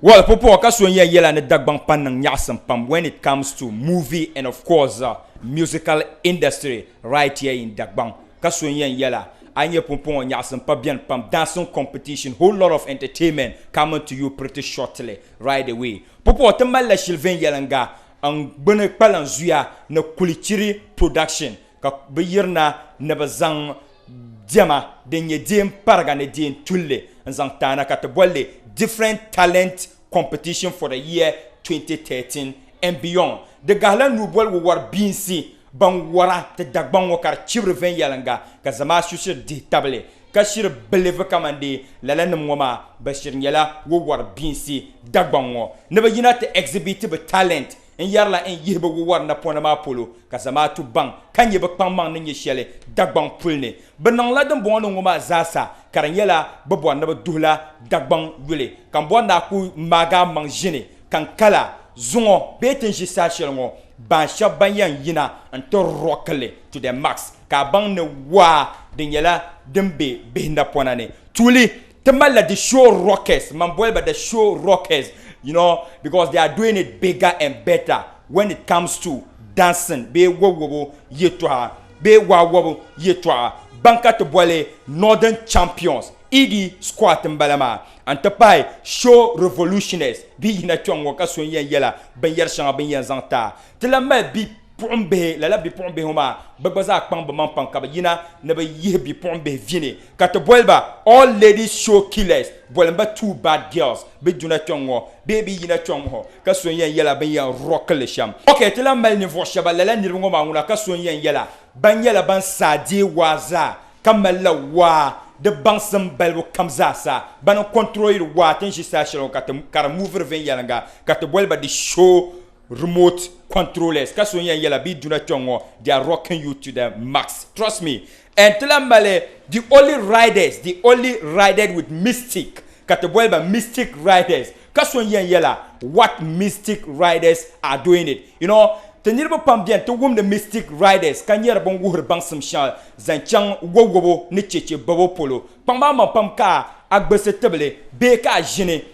Well, popo kasunya yela ne dagbang panang nyasam pam when it comes to movie and of course musical industry right here in Dagbang. Kasunya yela anye popo nyasam pa bien pam dancing competition, whole lot of entertainment coming to you pretty shortly right away. Popo tambala Sylvain Yelanga ang bene palan zuya na kulichiri production ka biyirna na bazang diama denye dim parga ne din tulle nzang tana katbolle different talent competition for the year 2013 and beyond. The gala nubol war binsi ban wara te Dagbang wakar chibreven yalanga ka zama shusir di table ka shir beleve kamande lala namwama bashir nyala war binsi Dagbang wo ne ba yina te exhibit be talent en yarla en yihbe war na pona ma polo ka zama tu bang kanye ba pamang ne shele Dagbang pulne benang la dum bono ngoma zasa karanyela bobwa na ba duhla Dagbang wile kan bonda ku maga mangjine kan kala zungo beten jisa shelngo ban shabanyan yina anto rokle to the max ka bang ne wa dinyela dembe behinda ponane tuli temala the show rockers mamboy the show rockers, you know, because they are doing it bigger and better when it comes to dancing. Be wo yetwa be wa yetwa banka to boile northern champions idi squat mbalama antapai show revolutionaries bi hina chongo ka sonya yela ben yer shanga ben yan zanta tela ma bi pombe la bi pombe homa bagbaza akpan ba man panka ba yina na ba ye bi pombe vini ka to boilba all ladies show killers boilba two bad girls be duna chongo baby yina chongo ka sonya yela ben yan rockle sham okay tela mal ni vo shaba la ni ngoma ngula ka sonya yela ban yela ban sadi waza kamala wa the bansam belwo kamzasa ban control wa ten jisa shelo ka mover ven yalanga ka to boilba the show remote controllers kasonya yela bi duna chongo they are rocking you to the max, trust me. And telambale the only riders with mystic kateboelba mystic riders kasonya yela what mystic riders are doing it, you know. Tenirbo pam bien to wum the mystic riders kanyera bon wuhur bangsam sha zanchang wowobo ni cheche bobo polo pamba ma pam ka agbese tebele be ka jine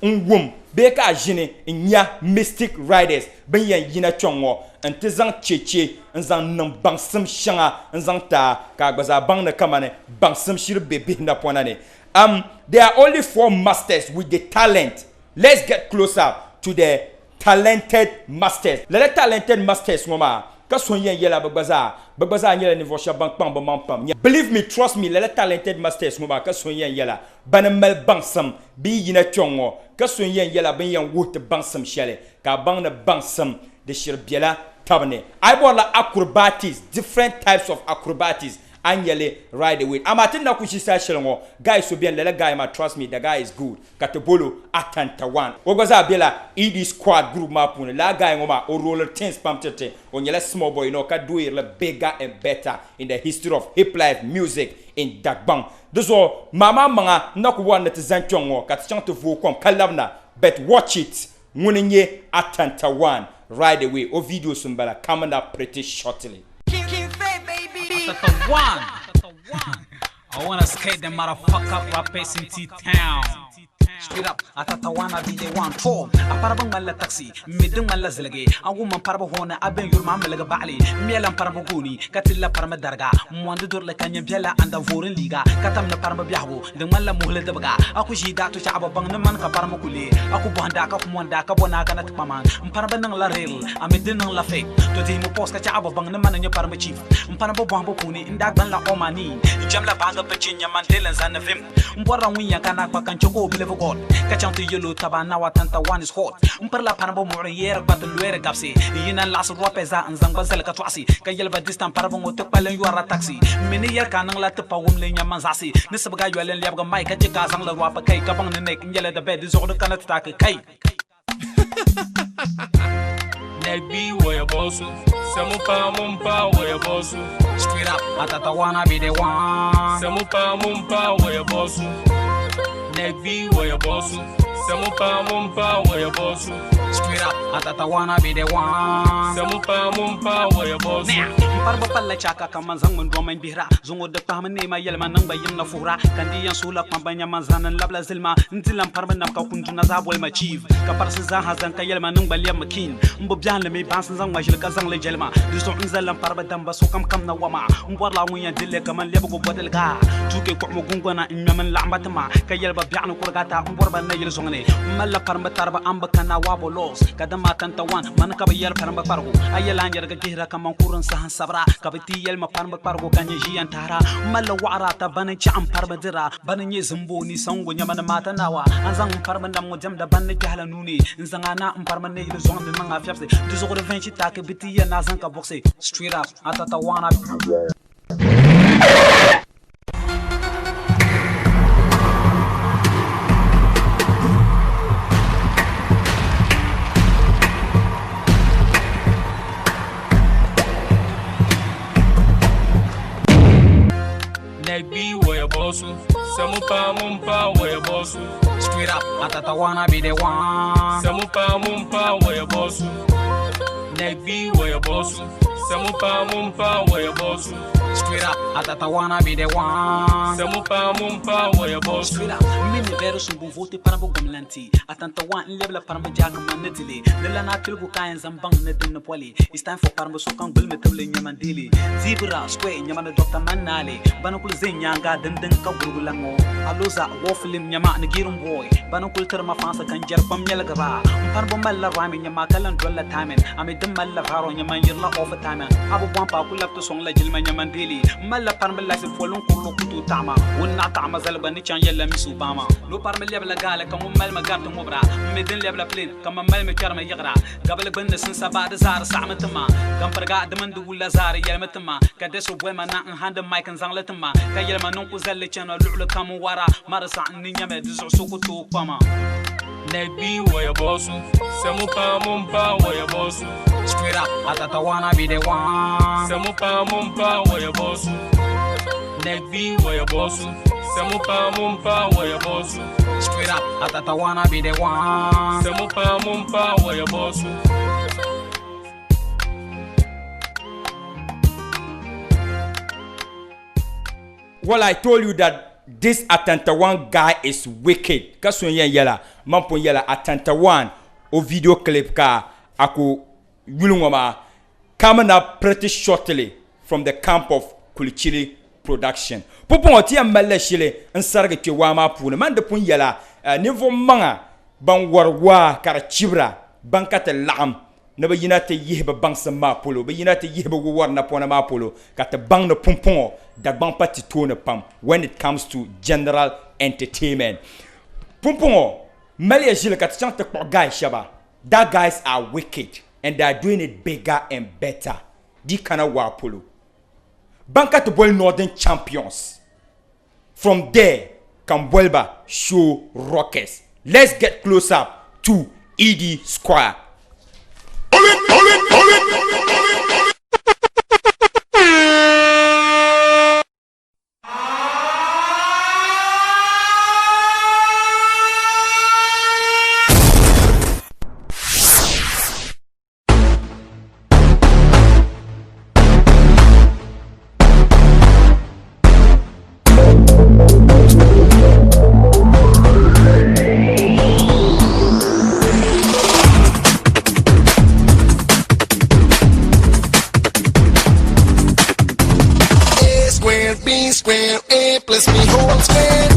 nwum be ka jine nya mystic riders ben yan yina chongo ante zang cheche nzang nam bangsam shanga nzang ta ka agbaza bang na kamane bangsam shir bebe na ponane. There are only 4 masters with the talent. Let's get closer to the talented masters. Let talented masters ngoma ka sonyen yela bagbaza nyela ni vosha bank pam pam. Believe me, trust me, let talented masters ngoma ka sonyen yela banamel bangsam bi yina chongo ka sonyen yela ben yan wote bangsam shele ka bang na bangsam de shirbiela tabne. I bought la acrobatics, different types of acrobatics anyele right away. Amatin na kushisa shelongo guys so bien lele guy ma trust me, the guy is good. Katobolo atanta one. Ogoza bela ED squad group mapune la guy ngoma o roller things pamtete onyele small boy no ka do it bigger and better in the history of hip life music in Dagbang. Dozo mama manga nakuwa netizanchongo katchanto vokom kalabna but watch it munenye atanta one right away. O video sumbala coming up pretty shortly. I wanna skate them motherfucker rappers in T-Town. Straight up, atatawana DJ one form. Aparabang mala taxi, midung mala zilage. A woman parabahona, aben your mama lega bali. Mielam parabaguni, katilla paramadarga. Mwandur le kanya biela and the foreign liga. Katam na paramabiahu, the mala muhle de baga. Akushi da to chababang the man kaparamukuli. Akubanda kapumanda kabonaka at paman. Parabanang la rail, a midinang la fake. To the post chababang the man and your paramachief. Parabambo puni in that ban la omani. Jamla banga pachinya mantelans and the vim. Mborawinya kanaka can choco believe. Kachanto yellow tabana watanta one is hot. Umperla panabo morier but luere gapsi. Yina las ropeza and zangbazela katwasi. Kayelba distant parabongo topalen you are a taxi. Many year canang la tapawum lenya manzasi. Nisabaga you and Liabga Mike Chikazang la wapa cake upon the neck and yellow the bed is all the kind of tack a cake. Be where your boss, Samupa Mumpa, where your boss. Straight up, Atatawana be the one. Samupa Mumpa, where your boss. Be where your boss. Samupa Mumpa, where your boss. Straight up, Atatawana be the one. Samupa Mumpa, where your boss. parba palla chaka kaman zang mun do man bihra zungo de pam ne ma yelma nang ba yimna fuhra kandi yan sula pam banya man zanan labla zilma ntilam parba nam ka kunjuna za boy ma chief ka parsa za hazan ka yelma nang ba liam makin mbo byan le me bansan zang ma jil ka zang le jelma du so nzalam parba damba so kam na wama mbor la ngunya dille kaman lebo go bodel ga tuke ko mo gungona nyaman lambatma ka yelba byan ko gata mbor ba na yel zongne malla parba tarba amba kana wabo los kadama tanta wan man ka ba yel parba pargo ayela nyer ga gihra kaman kurun sahan sabra ka biti yel ma parba pargo kanye jian tara malla wara ta ban cham parba dira ban nye zumbo ni sango nyaman mata nawa anzang parba ndam ngo jam da ban jahla nuni nzanga na parba ne yel zongne manga fiapse du zo de 20 ta ka biti yel na zanka boxe straight up atata wana Nagby where your boss, Samupa Mumpa where your boss, straight up atata wana be the one Samupa Mumpa where your boss, Nagby where your boss, Samupa Mumpa where your boss, straight up atata wana be the one Samupa Mumpa where your boss. straight up min vero sumbu vote para bo gomlanti atanta wan lebla para jaka man netili nella na tilgu kayan zambang na din poli it's time for parmo so kan gulme table nyaman dili zebra square nyaman doctor manale banakul zenyanga dindin ka gurgulango aloza wo film nyama na girum boy banakul terma fansa kan jar pam nyala gaba parbo malla rami nyama kalan dolla tamen ame dim malla faro nyaman yirla of tamen abu bon pa kulap to song la jilma nyaman dili malla parmo la se folon kurlo kutu tama wonna tama zalba ni chan yalla misu bama lo parmo lebla gala kan mal magat mobra medin lebla plane kan mal me karma yagra gabal ban sin sabada zar samatma kan parga daman du wala zar yalmatma kadeso bwema na handa mic kan zanglatma ka yelma non ko zalle chana lulu kam wara marasa ni nyame du so ko to pama Nagby where your boss, Samupa Mumpa where your boss, straight up atata wana be the one Samupa Mumpa where your boss, Nagby where your boss, Samupa Mumpa where your boss, straight up atata wana be the one Samupa Mumpa where your boss. Well, I told you that this Atanta One guy is wicked. Kasonye yela, mampo yela Atanta One o video clip ka ako yulungoma coming up pretty shortly from the camp of Kulichili Production. Popon oti amale shile nsarge ke wama pune man de pun yela niveau manga ban warwa kara chibra bankate lam na ba yinate yihba bangsa ma polo ba yinate yihba war na pona ma polo kata bang na pompon da bang pati tone pam when it comes to general entertainment. Pompon Malia Jil kata chante kwa guys shaba. That guys are wicked and they are doing it bigger and better. Di kana wa polo. Banka to boil Northern champions. From there, Kambuelba show rockets. Let's get close up to ED Square. Square, A plus B whole square.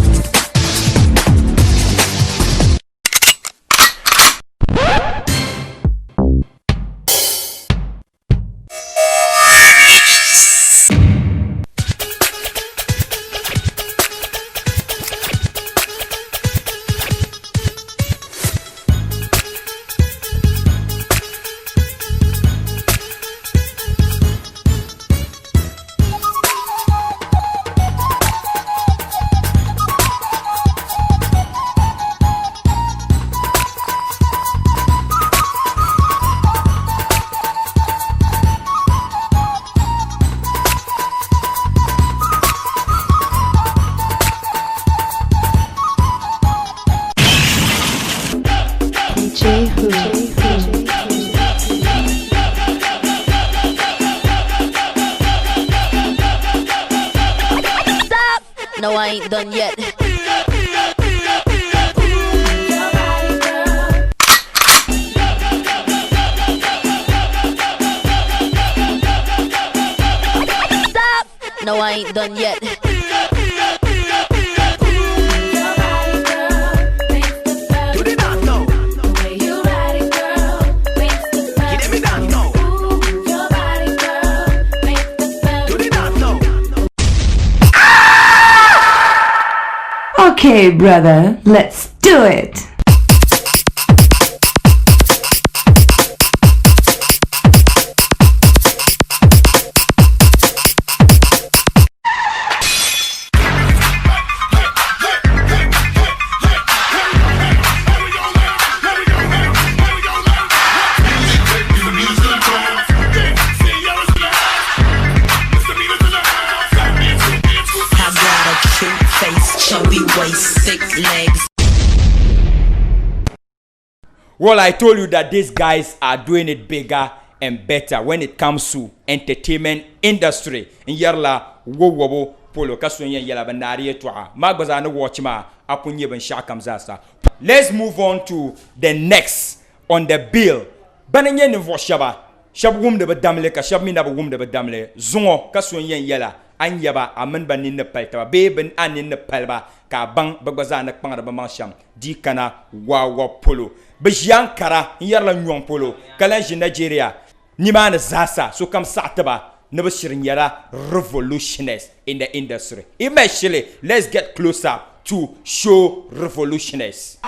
No, I ain't done yet. Stop! No, I ain't done yet. Okay, brother, let's do it. Well, I told you that these guys are doing it bigger and better when it comes to entertainment industry. In yerla wo polo kasunye yela banari etwa. Magbaza no watch ma apunye ben shakam zasa. Let's move on to the next on the bill. Bananye ni voshaba. Shab wum de badamle ka shab mina wum de badamle. Zongo kasunye yela. Anyaba amen banin ne palta be ben anin ne palba ka bang bagbaza na pangara ba mansham di kana wa polo bejian kara yarla nyon polo kala ji Nigeria ni man zasa so kam sataba ne beshirin yara revolutionists in the industry. Eventually, let's get closer to show revolutionists.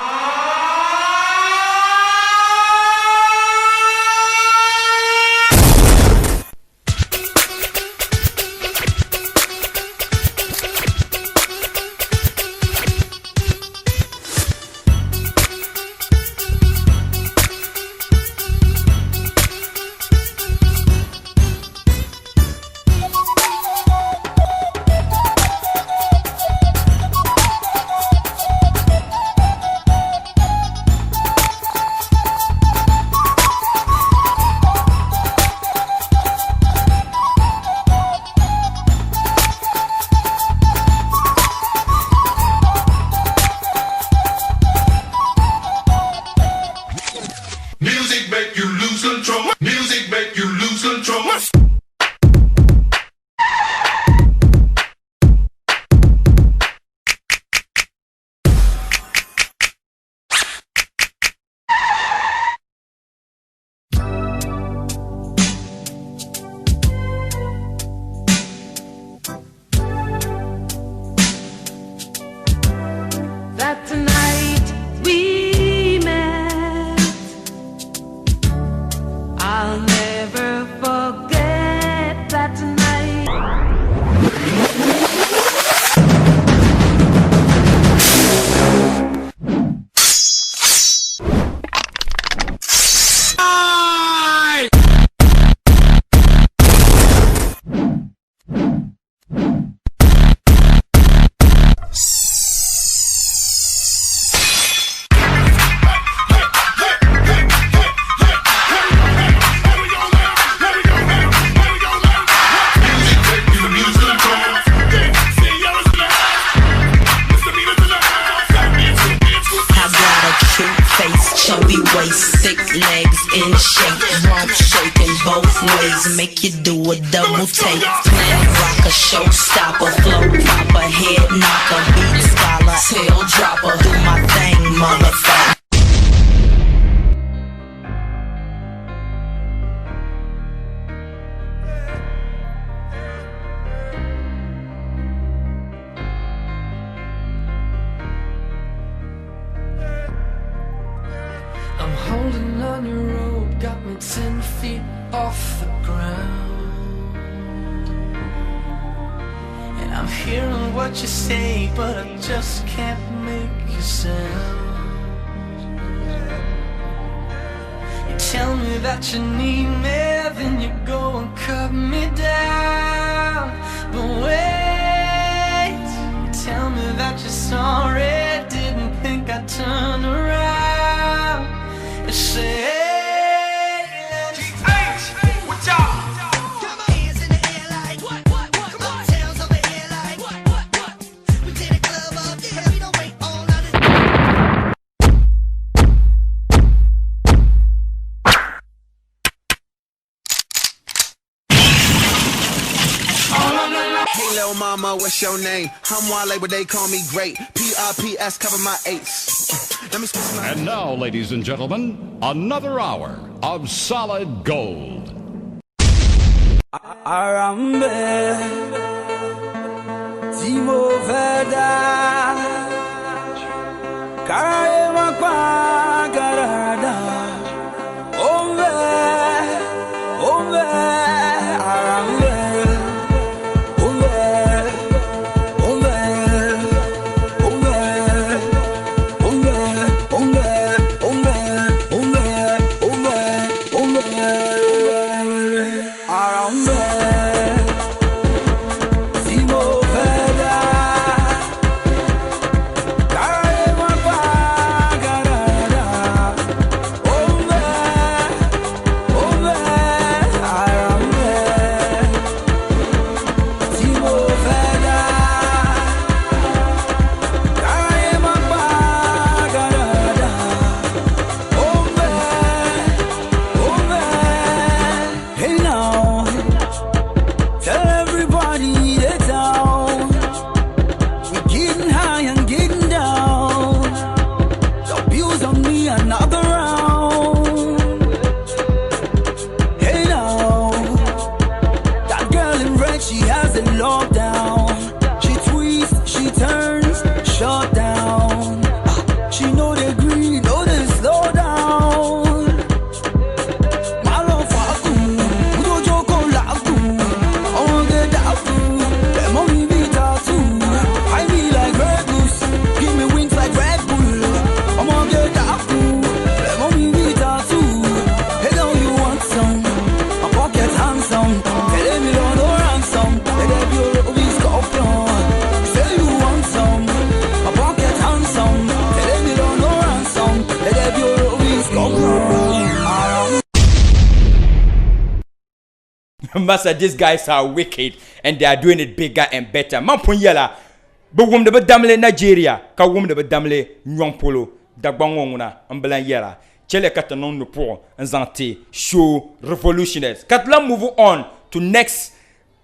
Music make you lose control. Music make you lose control. That tonight we met, I'll never forget that tonight. Chubby waist, thick legs in shape, rump shaking both ways, make you do a double take. Planet rocker, showstopper, flow popper, head knocker, beat scholar, tail dropper, do my thing, motherfucker. I'm holding on your rope, got me 10 feet off the ground. And I'm hearing what you say, but I just can't make a sound. You tell me that you need me, then you go and cut me down. But wait, you tell me that you're sorry, didn't think I'd turn around. Say, What's up? Hands in the air like what? Come on, tails over here like what? We Lil mama, what's your name? I'm Wale, but they call me great. PRPS cover my eights. Let me switch my. And now, ladies and gentlemen, another hour of solid gold. Arambe Timo Veda Karaye Makwa Garada Ombe Arambe Master, these guys are wicked and they are doing it bigger and better. Mampun yala, but wum de damle Nigeria, ka wum de damle Nyompolo, Dagbangona, Ambelan yala, Chele Katanon Nupo, and Zante, show revolutionaries. Katla move on to next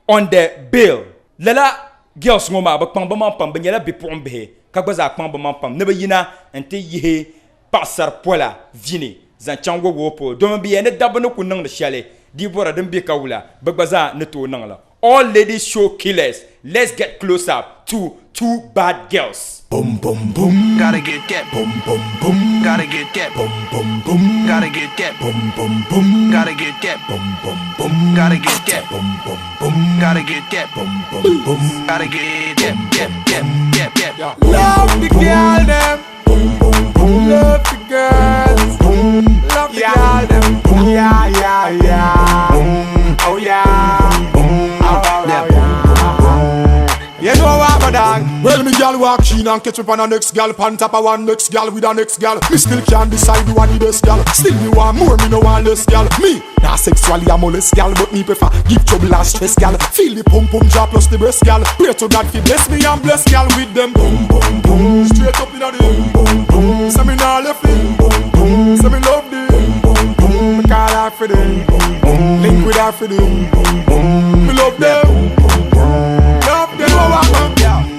on the bill. Lela girls ngoma, but Pambama Pam, Benyala Bipombe, Kabaza Pambama Pam, never yina, and te ye Pasar Pola, Vini, Zanchango Wopo, don't be any double kunang the shale. Dibora dembe kaula bagbaza neto nangla. All ladies show killers. Let's get close up to two bad girls. Boom boom boom, gotta get that. Boom boom boom, gotta get that. Boom boom boom, gotta get that. Boom boom boom, gotta get that. Boom boom boom, gotta get that. Boom boom boom, gotta get that. Boom boom boom, gotta get that. Love the girl them. Boom boom boom, love the girls. Love the girl them. Yeah, yeah, yeah. Oh yeah. Oh yeah. You know what, my dog? Well, me gal walk in and catch up on a next gal, pan top of one next gal with a next gal. Me still can't decide who I need this gal. Still me want more, me no want less gal. Me, not sexually a molest gal, but me prefer give trouble and stress gal. Feel the pum pum drop plus the breast gal. Pray to God fi bless me and bless gal with them. Boom boom boom, straight up in a boom boom boom. Say me nah left it. Boom boom. Say me love them. Boom boom. Me call her for them. Boom boom. Link with her for them. Boom boom. Me love them. Love them.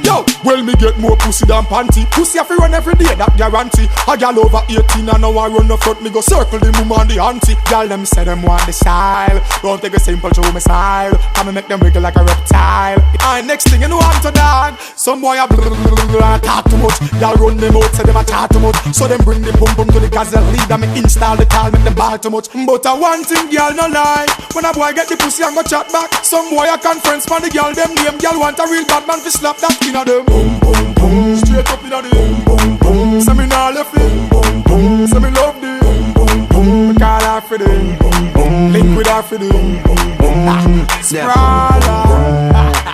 Yo, well me get more pussy than panty. Pussy have to run every day, that guarantee. A gal over 18 and now I run the front. Me go circle the mum and the auntie. Gal them say them want the style. Don't take a simple show me style. Come and make them wiggle like a reptile. And next thing you know I'm to dog. Some boy a talk too much. Gal run them out, say them a talk too much. So them bring the pum pum to the gazelle lead and me install the tall, make them ball too much. But a one thing gal no lie. When a boy get the pussy and go chat back. Some boy a conference man the gal them name. Gal want a real bad man to slap that inna them. Boom boom boom, straight up inna them. Boom boom, say me nah left it. Boom boom, say me love them. Boom boom, me call her for them. Boom boom, link with her for them. Boom boom, sprawler,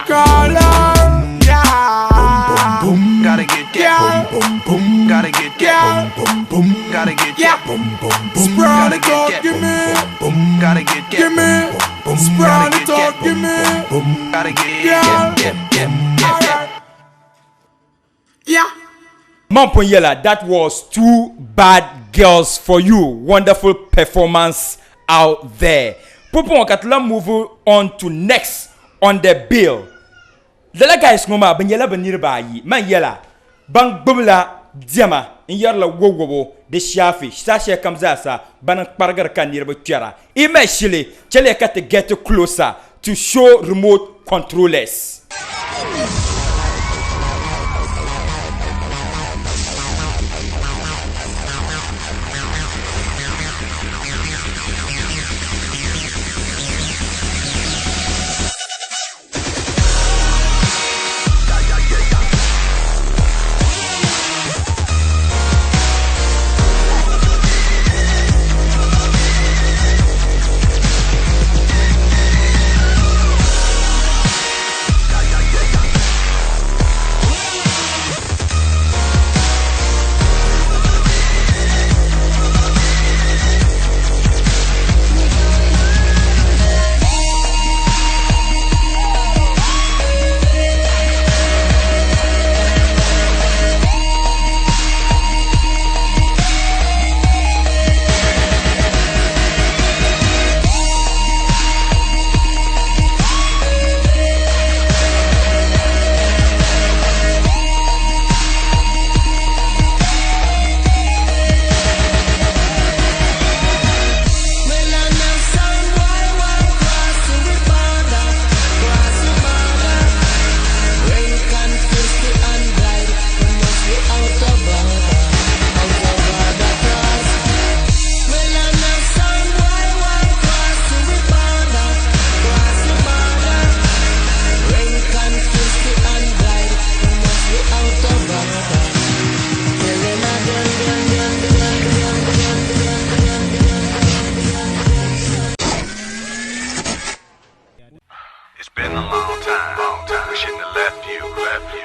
call her, yeah. Boom boom, gotta get that. Boom boom, gotta get that. Boom boom, gotta get that. Boom boom, sprawler talk, give me. Boom boom, gotta get that. Give me. Sprawler talk, give me. Boom, gotta get that. Yeah. Mampon Yella, that was two bad girls for you. Wonderful performance out there. Popon Katla move on to next on the bill. la guys ngoma ban yela ban nirba yi man yela ban gbumla diama in yarla wowowo de shafi sashe kamza sa ban pargar kan nirba kyara imagine chele kat get closer to show remote controllers.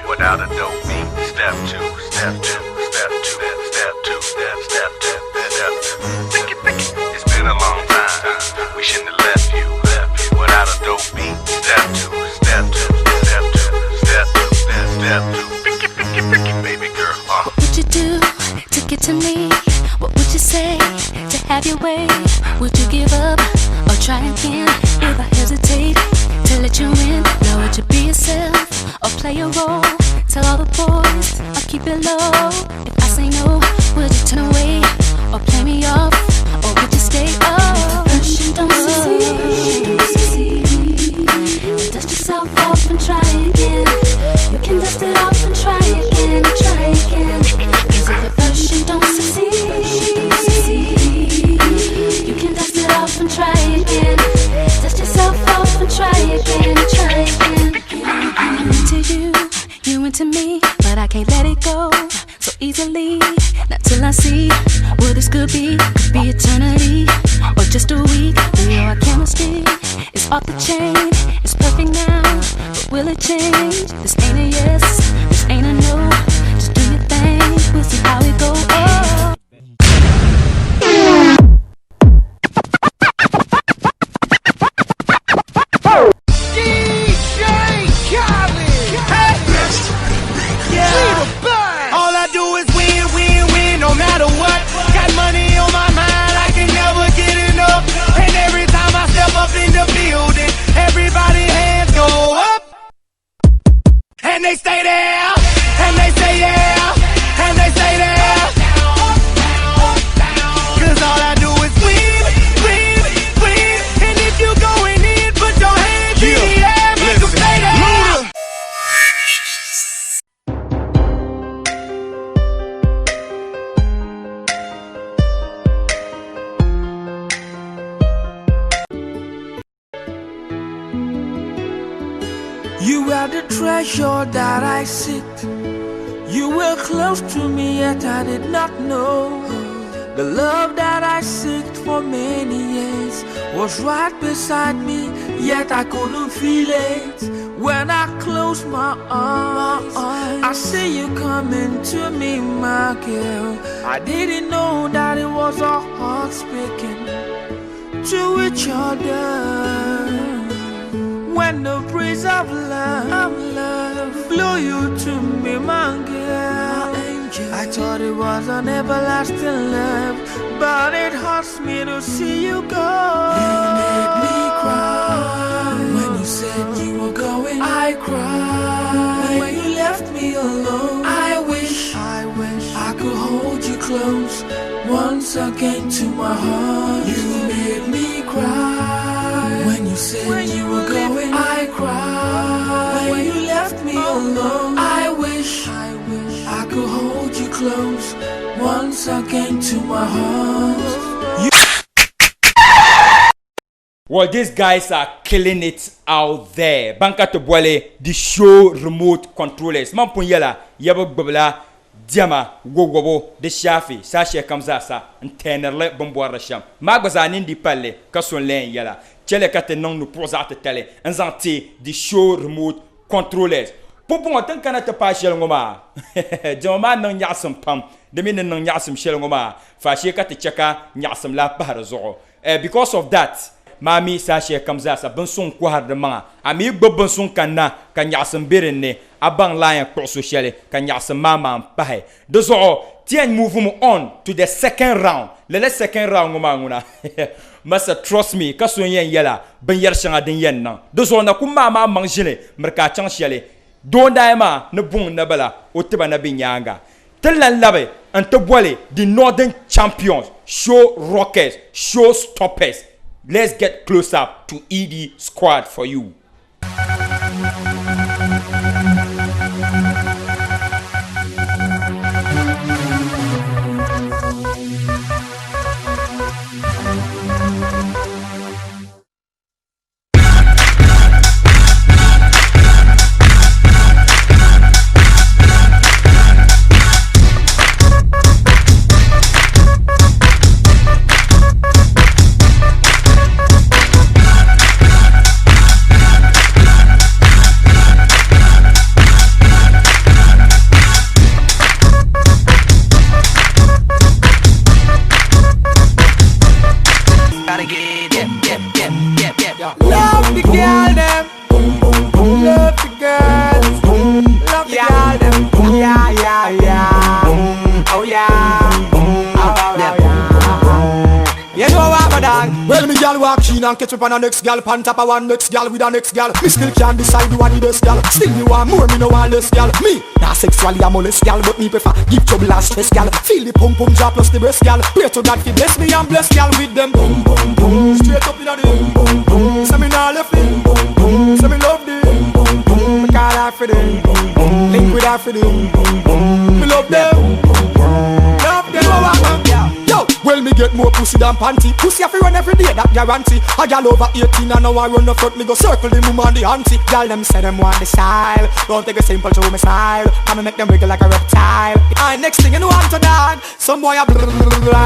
Without a dope beat, step two, step two, step two, step two, step two. It's been a long time. We shouldn't have left you. Without a dope beat, step two, step two, step two, step two, step two. Baby girl. What would you do to get to me? What would you say to have your way? Would you give up or try again? If I hesitate to let you in, now would you be yourself or play a role? Tell all the boys I'll keep it low. If I say no, would you turn away or play me off, or would you stay up? First you don't succeed, dust yourself off and try again. You can dust it off and try again, try again. Cause if at first you don't succeed, you can dust it off and try again. Dust yourself off and try again, try again. I'm into you into me, but I can't let it go so easily. Not till I see what this could be eternity or just a week. We know our chemistry is off the chain. It's perfect now, but will it change? This ain't a yes, this ain't a no. Just do your thing, we'll see how it goes. And they stay there, and they say yeah, and they say there. Cause all I do is win, win, win. And if you going in, put your hands in the air, make them stay there. You are the treasure that I seek. You were close to me, yet I did not know. The love that I seeked for many years was right beside me, yet I couldn't feel it. When I close my eyes, I see you coming to me, my girl. I didn't know that it was our hearts speaking to each other. When the breeze of love blew you to me, my girl, I thought it was an everlasting love, but it hurts me to see you go. You made me cry when you said you were going. I cried. left me alone. I wish I could hold you close once again to my heart. You made me cry when you said you were going. I cried when you left me alone. I wish I could hold you close once again to my heart. Well, these guys are killing it out there. Banka to Boile, the show remote controllers. Mampunyela, Yabo Bubla, Diama, Wowo, the Shafi, Sasha Kamzasa, and Tenerle Bomboarasham. Magazan in the Pale, Casson Lane Yella, Chelekate non nu prosate tele, and Zanti, the show remote controllers. Popon tankana te pa shel ngoma. Joma non yasam pam. De min non yasam shel ngoma. Fa sheka te cheka yasam la par zo. Because of that, Mami Sasha comes as a benson quar de ma. Ami bobonson kana kan yasam birene. Abang lion cross sociale kan yasam mama and pahe. Those all tien move on to the second round. Le second round ngoma nguna. Masa trust me, kaso yen yela ben yer shanga den yen na. Those all na kuma ma manjele merka chang shele. Dondaima ne bon na bala otiba na binyanga. Telan labe and tobwale the northern champions, show rockers, show stoppers. Let's get close up to ED Squad for you. Love the girl them, love the girls, love the girl them, yeah, yeah, yeah, oh yeah, oh yeah. You know what, my dog? Well, me girl walk in and catch up on a next girl, pan top of one next girl with a next girl. Me still can't decide who are the best girl. Still you want more, me no want less girl. Me, not sexually I'm molest girl, but me prefer give trouble and stress girl. Feel the pum pum drop plus the breast girl. Pray to God fi bless me and bless girl with them boom boom boom. Straight up in a boom boom boom. Say me nah left it, boom boom. Say me love them, boom boom. Me call her for them, boom boom. Link with her for them, boom boom. Me love them, love them. Yo, well me get more pussy than panty. Pussy have to run every day, that guarantee. A gal over 18 and now I run the front. Me go circle the mum and the auntie. Gal them say them want the style. Don't take a simple to me style. I'ma make them wiggle like a reptile. And next thing you know I'm to dog. Some boy a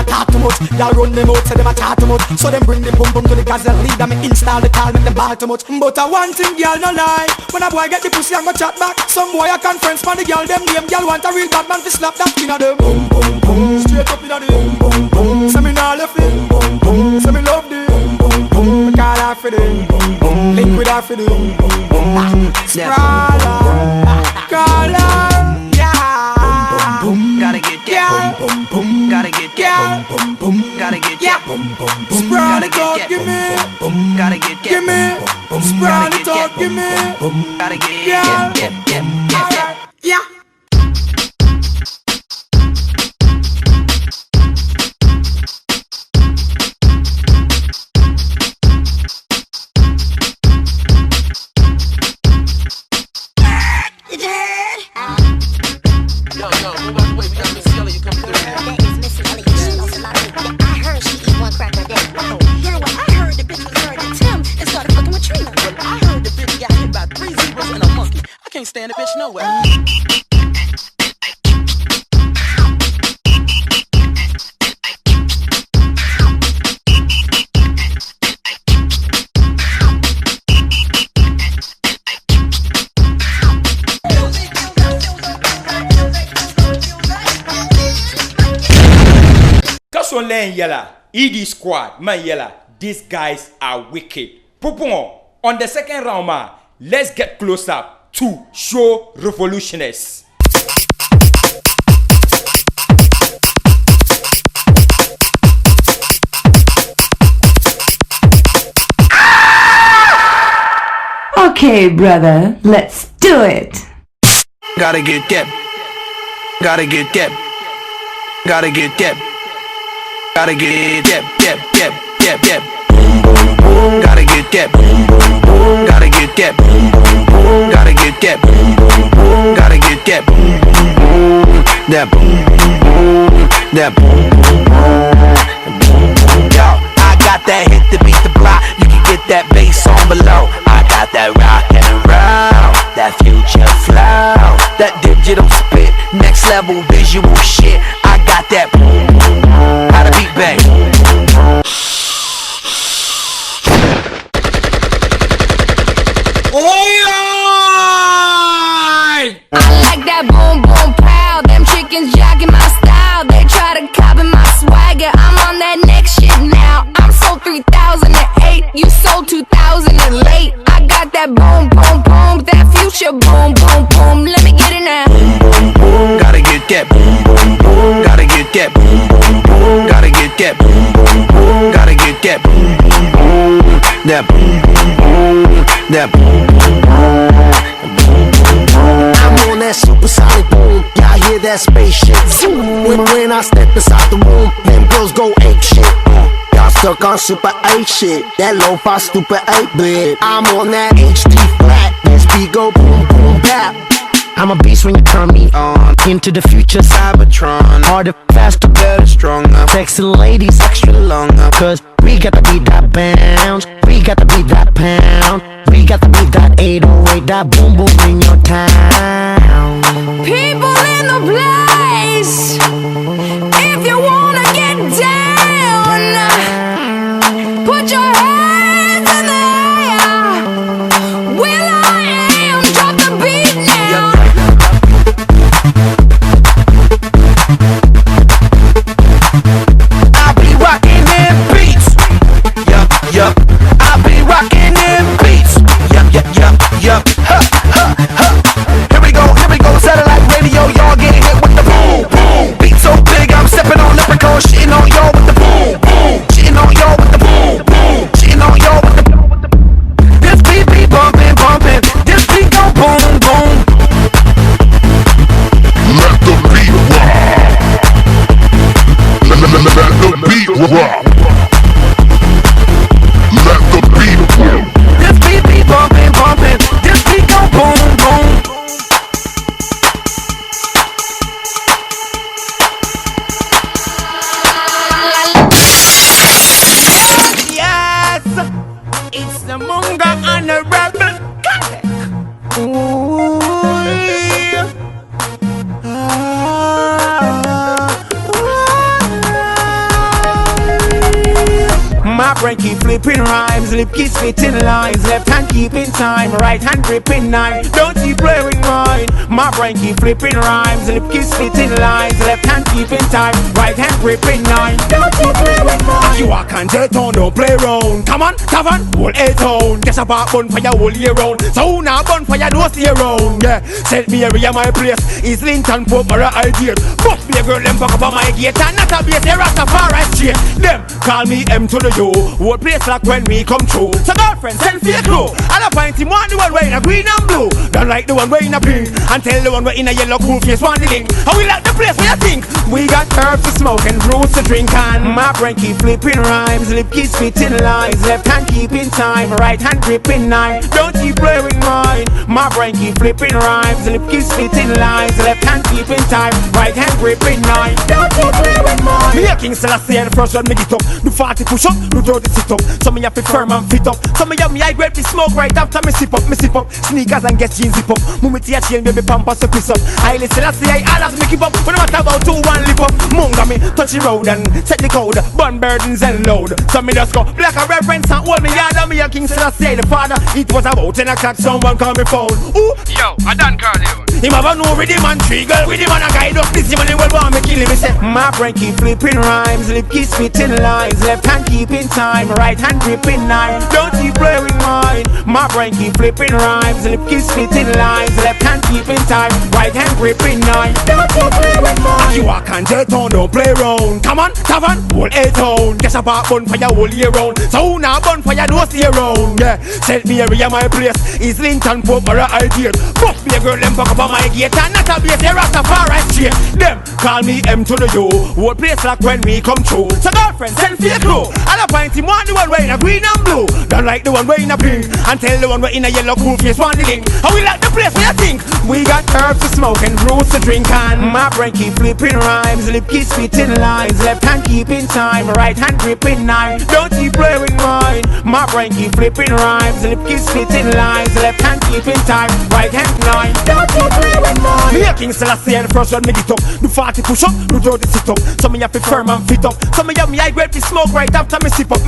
talk too much. Gal run them out, say them a talk too much. So them bring the pum pum to the gazelle lead and me install the tall, make them ball too much. But one thing gal no lie. When a boy get the pussy and go chat back. Some boy a conference for the gal them name. Gal want a real bad man to slap that in a them. Boom boom boom. Straight up in a them. Boom boom. Say me nah left it. Boom boom. Say me love them. Boom boom. Me call her for them. Boom boom. Link with her for them. Boom boom. Sprawler. Call her. Yeah. Boom boom. Gotta get that. Boom boom. Gotta get that. Boom boom. Gotta get that. Boom boom. Sprawler talk, give me. Boom. Gotta get that. Give me. Sprawler talk, give me. Boom. Gotta get that. Yeah. Can't stand a bitch nowhere. Kaso len yella, ED Squad, man yella, these guys are wicked. Popon, on the second round man, let's get close up to show revolutionists. Okay, brother, let's do it. Gotta get that. Gotta get that. Gotta get that. Gotta get that. Gotta get that. Gotta get that. Gotta get that. Gotta get that. That boom. That boom. Yo, I got that hit to beat the block. You can get that bass on below. I got that rock and roll, that future flow, that digital spit, next level visual shit. I got that boom, how to beat bang. I like that boom boom pow. Them chickens jacking my style. They try to copy my swagger. I'm on that next shit now. I'm sold 3008. You sold 2000 late. I got that boom boom boom. That future boom boom boom. Let me get it now. Boom boom. Gotta get that boom boom boom. Gotta get that boom boom boom. Gotta get that boom boom boom. Gotta get that boom boom boom. That boom boom boom. That boom boom boom. I'm on that supersonic boom. Y'all hear that spaceship zoom. When I step inside the room, them girls go ape shit. Y'all stuck on super 8 shit. That lo-fi stupid 8-bit. I'm on that HD flat. This beat go boom boom bap. I'm a beast when you turn me on. Into the future, Cybertron. Harder, faster, better, stronger. Sexy ladies, extra longer. Cause we got to beat that bounce. We got to beat that pound. We got to beat that 808. That boom boom in your town. People in the place. If you wanna get down, put your hands in the air. Will I am, drop the beat now. I be rocking them beats. Yup. I be rocking them beats. Yup. Here we go. Satellite radio, y'all get hit with the boom boom. Beat so big, I'm stepping on leprechaun, shitting on y'all with the boom boom. Shitting on y'all with the boom boom. Shitting on y'all with the boom. This beat be bumping. This beat go boom boom. Let the beat rock. Let the beat rock. Let the beat rock. This beat be bumping. This beat go boom boom. Yes, it's the Munga and the Rebel Cadillac. My brain keep flipping rhymes, lip keep spitting lines, left hand keeping time, right hand gripping nine. Don't you play with mine. My brain keep flipping rhymes, lip keep spitting lines, left hand keeping time, right hand gripping nine. Don't you play with mine. You walk and jet on, don't play round. Come on, tavern, hold a town. Just about bonfire all year round. So now bonfire don't stay around. Yeah, St. Mary my place is Linton Pope or idea. But be a girl them fuck up on my gate and not a base. They Rastafari straight. Them call me M to the U. Whole place like when me come through. So girlfriend send for your crew. And I find him want the one wearing a green and blue. Don't like the one wearing a pink. And tell the one wearing a yellow cool face want the link. And we like the place where you think. We got herbs to smoke and fruits to drink. And my brain keep flipping rhymes, lip keep spitting lines, left hand keeping time, right hand gripping nine. Don't you play with mine. My brain keep flipping rhymes, lip keep spitting lines, left hand keeping time, right hand gripping nine. Don't you play with mine. Me a King Selassie and first one me get up. Do 40 push up, do 30 sit up. Some of you fi firm and fit up. Some of you me I grab the smoke right after me sip up. Sneakers and get jeans zip up. Move to your chain baby pampers to piss up. I listen I say I alas me keep up. When I matter about 2-1 lip up. Munga me touch the road and set the code. Burn burdens and load. So me just go black a reference and hold me yard and me a King Selassie the father. It was about 10 o'clock someone call me phone. Ooh, yo, I done call you. Him have a no with him and trigger with him and a guide up this him and he will want me kill him. He say my brain keep flipping rhymes, lip keep spitting lines, left hand keeping time, right hand gripping nine. Don't you play with mine. My brain keep flipping rhymes, lip keep spitting lines, left hand keeping time, right hand gripping nine. Don't you play with mine. You walk and jet on, don't play round. Come on, tavern, hold a town. Just about bonfire all year round. So now bonfire don't stay around. Yeah, St. Mary my place is Linton Pope or idea. Must be a girl them fuck up on my gate and not a base, they Rastafari straight. Them call me M to the U. Whole place like when we come through. So girlfriend, send for your crew. And I find him want the one way in a green and blue. Don't like the one way in a pink. And tell the one way in a yellow cool face want the link. And we like the place where you think. We got herbs to smoke and brews to drink. And my brain keep flipping rhymes. Lip keep spitting lines. Left hand keep in time. Right hand gripping knife. Don't keep playing with mine. My brain keep flipping rhymes. Lip keep spitting lines. Left hand keep in time. Right hand line. Don't keep playing with mine. Me a King Selassie and the first one me get up. Do 40 push up, do 30 sit up. Some of you have to firm and fit up. Some of you have me high grade to smoke right after me sip up.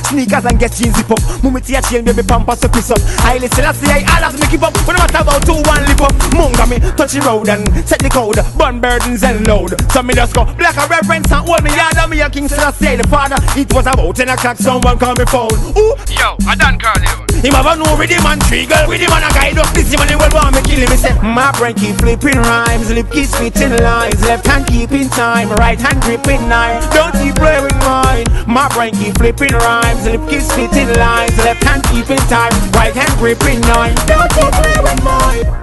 Sneakers and get jeans zip up. Mummy tea chain baby pampas to piss up. I listen I say I alas me keep up. When I matter about 2-1 lip up. Munga me touch the road and set the code. Burn burdens and load. So me just go black a reverence and hold me yard. And me a King Selassie the father. It was about 10 o'clock someone call me phone. Ooh. Yo, I done call you. Him have a no with him and three girl with him and a guide up. This him and he will want me kill him. He said my brain keep flipping rhymes. Lip keep spitting lines. Left hand keep in time. Right hand gripping knife. Don't keep playing with mine. My brain keep flipping rhymes. Lip keep spitting lines. Left hand keep in time. Right hand gripping knife. Don't keep playing with mine.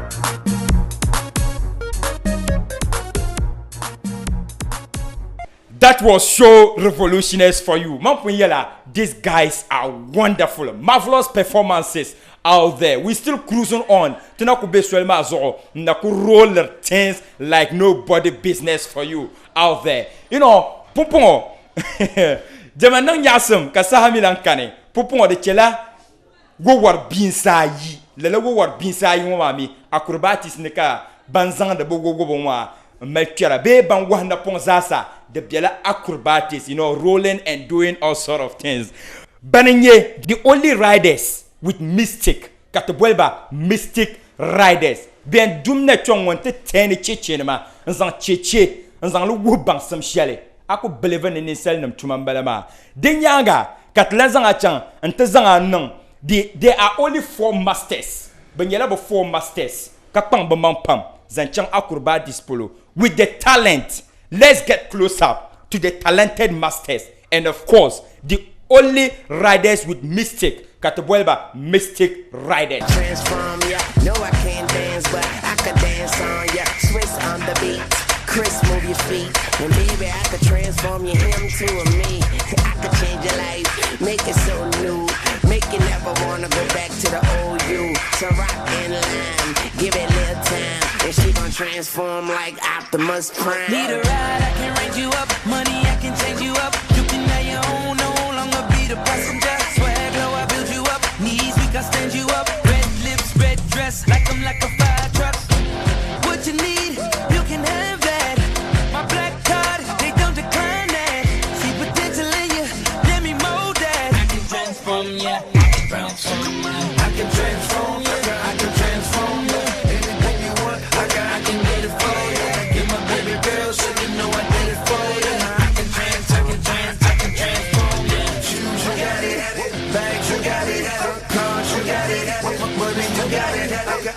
That was Show Revolutionaries for you. Mampunyela, these guys are wonderful. Marvelous performances out there. We still cruising on. Tunakube swelma zo. Naku roll things like nobody business for you out there. You know, Pupungo. Jamanang yasum kasahami lankane. Pupungo de chela go war binsa yi. Lele go war binsa yi mami. Acrobatis neka banzang de bogo go bonwa. Melchiora be ban wahna ponzasa. The biela acrobatics, you know, rolling and doing all sort of things. Bananye, the only riders with mystic, katobwelba mystic riders. Bien dumne chong wante teni chichenema, nzang cheche, nzang lu wubang sam shale. Ako believe in sel nam tumambalama. Dinyanga, katlazang achang, antazang anang. There are only 4 masters. Banyela bo 4 masters. Kapang bamang pam, zanchang acrobatics polo. With the talent. Let's get close up to the talented masters and of course the only riders with mystic. Katabuelba mystic riders. Transform, yeah. No, I can't dance, but I could dance on ya. Swiss on the beat. Chris, move your feet. And baby, I could transform you him to a me. I could change your life, make it so new. Make you never wanna go back to the old you. So rock and line, give it a little time. And she gon' transform like Optimus Prime. Need a ride, I can range you up. Money, I can change you up. You can have your own, no longer be the passenger. Swag low, I build you up. Knees weak, I stand you up. Red lips, red dress, like I'm like a fire truck. What you need, you can have that. My black card, they don't decline that. See potential in you, let me mold that. I can transform, yeah. I can transform, yeah. I can transform, yeah. I can transform, yeah.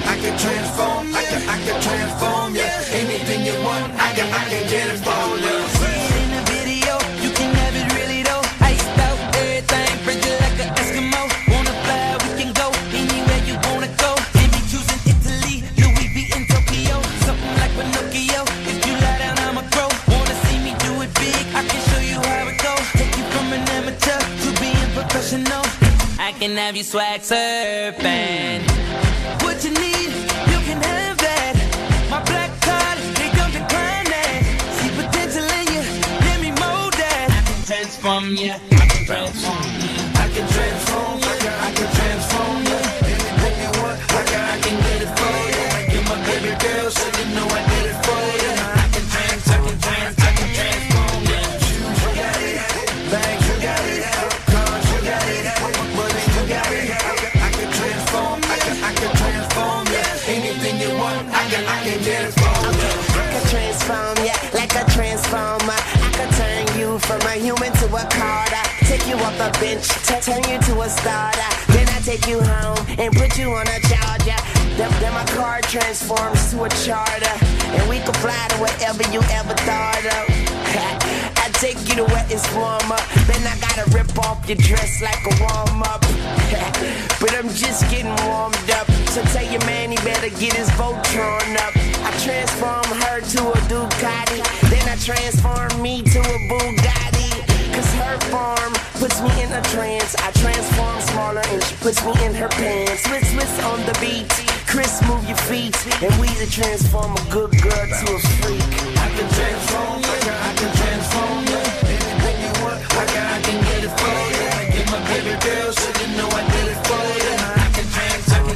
I can transform, I can transform, yeah. Anything you want, I can get it for you. See it in the video, you can have it really though. Iced out, everything, frigid like an Eskimo. Wanna fly, we can go anywhere you wanna go. Maybe choosing Italy, Louis V in Tokyo. Something like Pinocchio, if you lie down, I'ma grow. Wanna see me do it big, I can show you how it goes. Take you from an amateur to being professional. I can have you swag surfing. What you need, you can have that. My black card, they don't decline that. See potential in you, let me mold that. I can transform, yeah. I can transform, yeah. I can transform, I can transform, yeah. Anything you want, I can get it for you. You're my baby girl, so you know I did it for you. I can transform, yeah. Shoes, you got it. Bags, you got it. Cars, you got it. Money, you got it. I can transform, I can transform, yeah. Anything you want, I can get it for you. I can transform, yeah, like a transformer. I can turn you from a human to a Carter. Take you off the bench, turn you to a starter. Then I take you home and put you on a charger. Then my car transforms to a charter. And we can fly to wherever you ever thought of. I take you to where it's warm up. Then I gotta rip off your dress like a warm up. But I'm just getting warmed up. So tell your man he better get his Voltron up. I transform her to a Ducati. Then I transform me to a Bugatti. Cause her form puts me in a trance. I transform smaller and she puts me in her pants. Swiss on the beat, Chris move your feet. And we to transform a good girl to a freak. I can transform you, I can transform you. Anything you want, I can get it for you. I get my baby girl so you know I did it for you. I can transform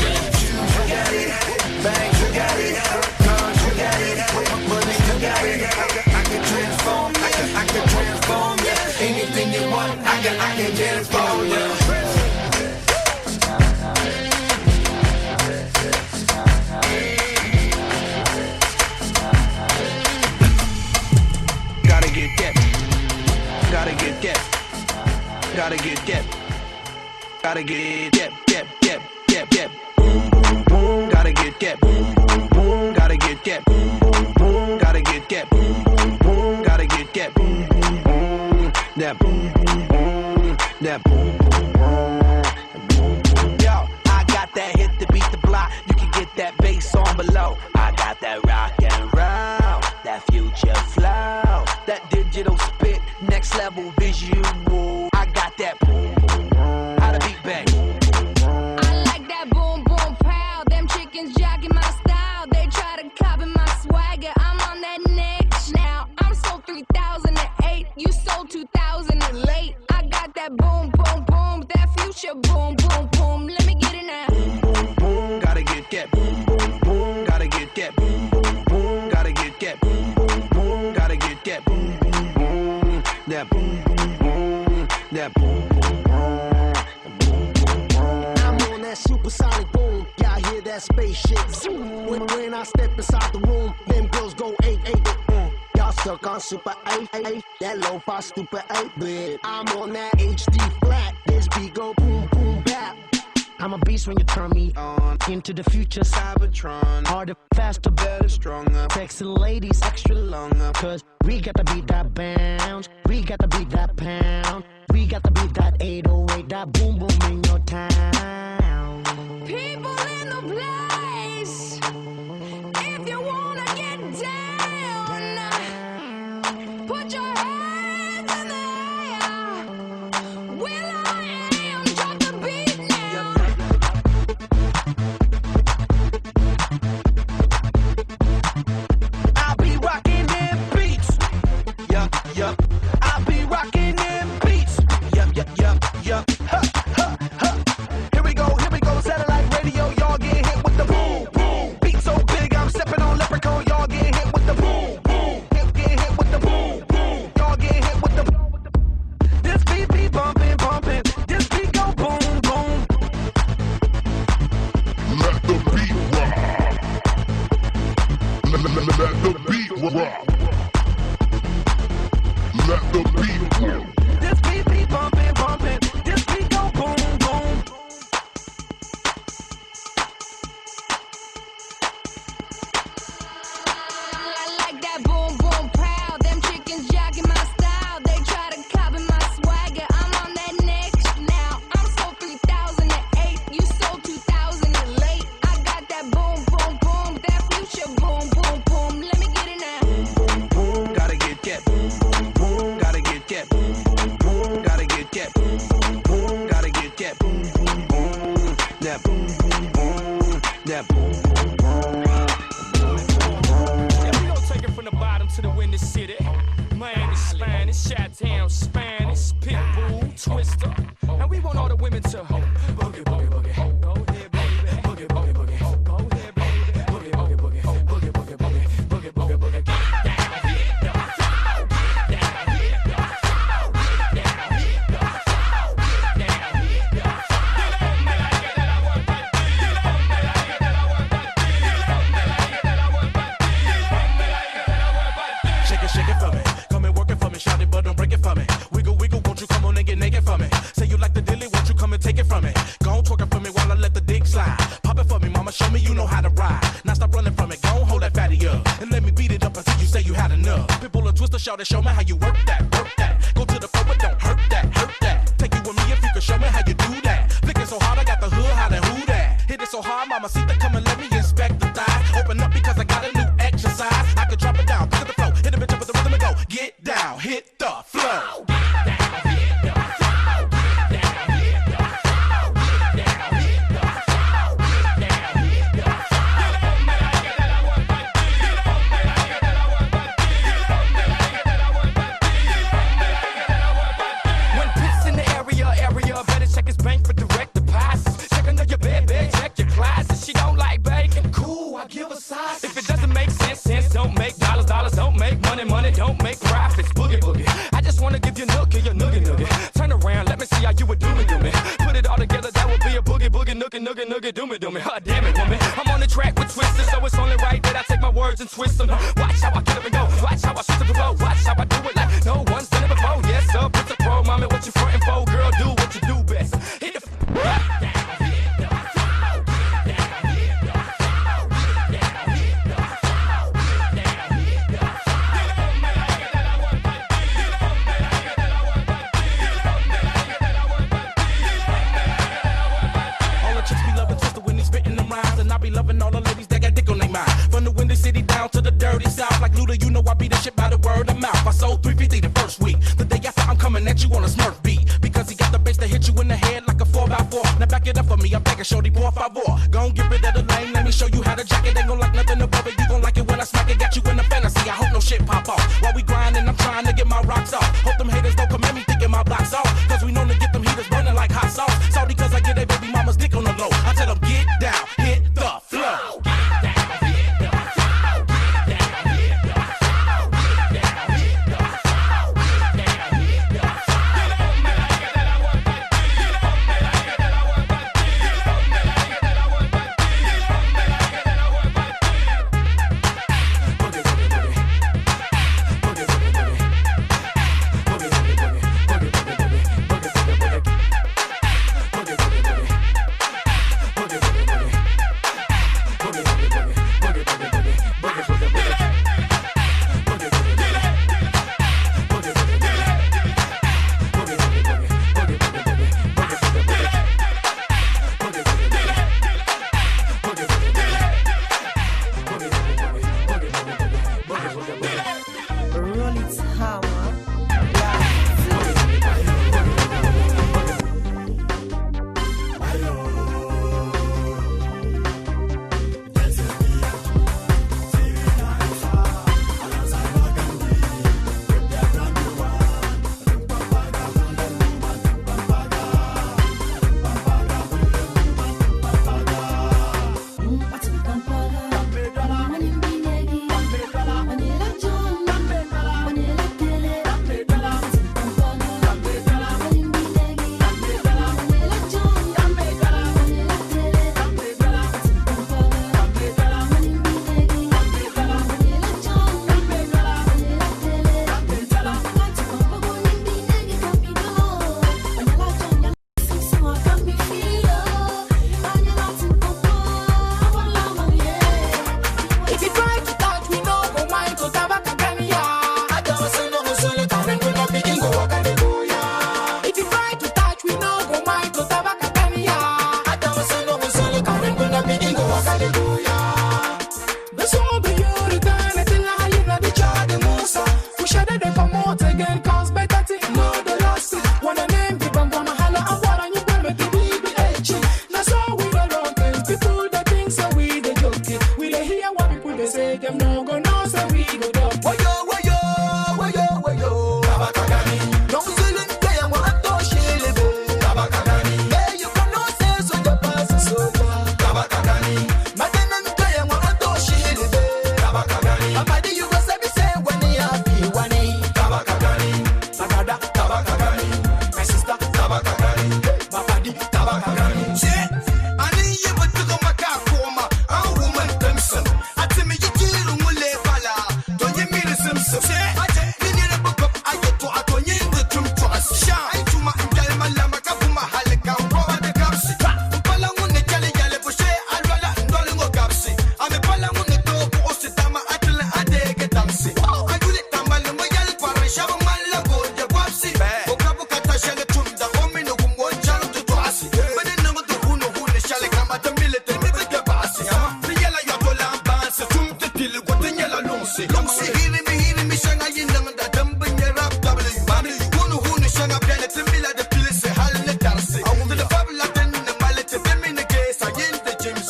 you. Shoes, you got it. Bags, you got it. Cars, you got it. Money, you got it. I can transform you. I can transform you. Anything you want, I can transform you. Gotta get that. Gotta get that. Gotta get that. Gotta get that. Boom, boom, boom. Gotta get that. Boom, boom, boom. Gotta get that. Boom, boom, boom. Gotta get that. Boom, boom, boom. Gotta get that. Boom, boom, boom. That boom, boom, boom. That boom, boom, boom. Yo, I got that hit to beat the block. You can get that bass on below. I got that rock and roll, that future flow, that digital spit, next level visual. I got that boom, boom, boom. How to beat bang. I like that boom boom pow. Them chickens jacking my style. They try to copy my swagger. I'm on that next now. I'm sold 3008. You sold 2000 and late. I got that boom boom boom. That future boom boom boom. Let me get it now. Boom, boom, boom. Gotta get that. Boom, boom, boom. Gotta get that. Boom, boom, boom. Gotta get that. Boom, boom, boom. Gotta get that. Boom, boom, boom. That boom, boom, boom. That boom, boom, boom. I'm on that supersonic boom. Y'all hear that spaceship zoom. When I step inside the room, them girls go 8-8. Y'all stuck on super 8-8. That lo-fi stupid 8-bit. I'm on that HD flat. This beat go boom boom bap. I'm a beast when you turn me on. Into the future, Cybertron. Harder, faster, better, stronger. Sexy ladies, extra longer. Cause we got to beat that bounce. We got to beat that pound. We got to beat that 808. That boom boom in your town. People in the place. If you wanna get down, put your hands in the air. Will I am, drop the beat now. I'll be rocking them beats. Yup. I'll be rocking them beats. Yup. Ha. Here we go. Satellite radio, y'all get hit with the boom, boom. Beat so big, I'm stepping on leprechaun. Y'all get hit with the boom, boom. Get hit with the boom, boom. Y'all get hit with the boom. This beat be bumping. This beat go boom, boom. Let the beat rock. Let the beat rock. Let the beat rock. This beat be bumping. This beat go boom, boom. I like that boom boom pow. Them chickens jacking my style. They try to copy my swagger. I'm on that next now. I'm sold 3008. You sold 2000 and late. I got that boom boom boom. That future boom boom boom. Let me get it now. Boom, boom, gotta get that. Boom, boom, boom, gotta get that. Boom, boom, boom, gotta get that. Boom, boom, boom, gotta get that. Boom, boom, boom, that boom, boom, boom, that boom, boom, boom. Yeah, we gon' take it from the bottom to the windy city. Miami Spanish, Chi-Town Spanish, Pitbull, Twister. And we want all the women to boogie, boogie, boogie. Go ahead, baby. Boogie, boogie, boogie. Go ahead, baby. Boogie, boogie, boogie. Boogie, boogie, boogie. Boogie, boogie, boogie. Shake it for me. Come and work it for me. Shout it, but don't break it for me. Wiggle, wiggle, won't you come on and get naked for me? Say you like the dilly, won't you come and take it from me? Go on, twerk it for me while I let the dick slide. Pop it for me, mama, show me you know how to ride. Now stop running from it, go on, hold that fatty up. And let me beat it up until you say you had enough. Pitbull or Twister, show to show me how you work that, work that. Go to the floor, but don't hurt that, hurt that. Take you with me if you can show me how you do that. Flicking so hard, I got the hood, how the who that. Hit it so hard, mama, see the come and let me inspect the thighs. Open up because I got a new exercise. I can drop it down, pick up the flow, hit a bitch up with the rhythm and go. Get down, hit the flow. If it doesn't make sense don't make dollars don't make money don't make profits. Boogie boogie, I just wanna give you nookie, your noogie. Turn around, let me see how you would do me. Put it all together, that would be a boogie noogie, do me. Oh, damn it, woman, I'm on the track with Twister, so it's only right that I take my words and twist them. Watch how I get up and go, watch how I switch up and go, watch how I do it like no one's done it before. Yes, sir, it's a pro, mommy, what you frontin' for, girl? Do what you do best. Hit the be loving all the ladies that got dick on their mind. From the Windy City down to the dirty south. Like Luda, you know I beat the shit by the word of mouth. I sold 350 the first week. The day after I'm coming at you on a Smurf beat. Because he got the bass to hit you in the head like a 4x4. Now back it up for me, I'm begging shorty, por favor. Gon' get rid of the lane, let me show you how to jack it. Ain't gon' like nothing above it, you gon' like it when I smack it. Got you in the fantasy, I hope no shit pop off. While we grindin', I'm trying to get my rocks off. Hope them haters don't come at me thinking my block's off. Cause we known to get them heaters burning like hot sauce. Salty cause I get a baby mama's dick on the low. I tell them get down, hit the flow.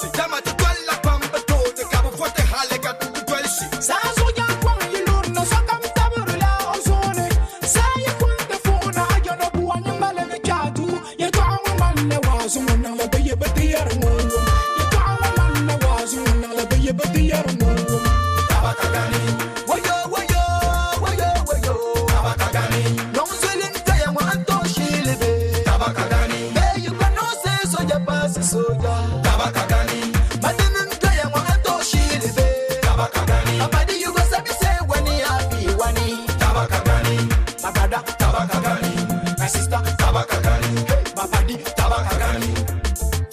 si dama tu la pamba to te cabo forte hale ka tu si Sa so ya kwa yilur no so kam tabur la ozone. Sa ya kun de fona ya no buwa nyambale ne chatu. Ya to awu man ne wazu na la baye batiyar mo. Ya to awu man ne wazu na la baye batiyar mo. Tabakagani wayo wayo wayo wayo Tabakagani non selin kaya mo anto shilebe Tabakagani hey you can no say so ya pass so ya Tabakagani madinin kaya mo anto shilebe Tabakagani abadi you go sabi say when you happy wani Tabakagani my brother Tabakagani my sister Tabakagani hey my buddy Tabakagani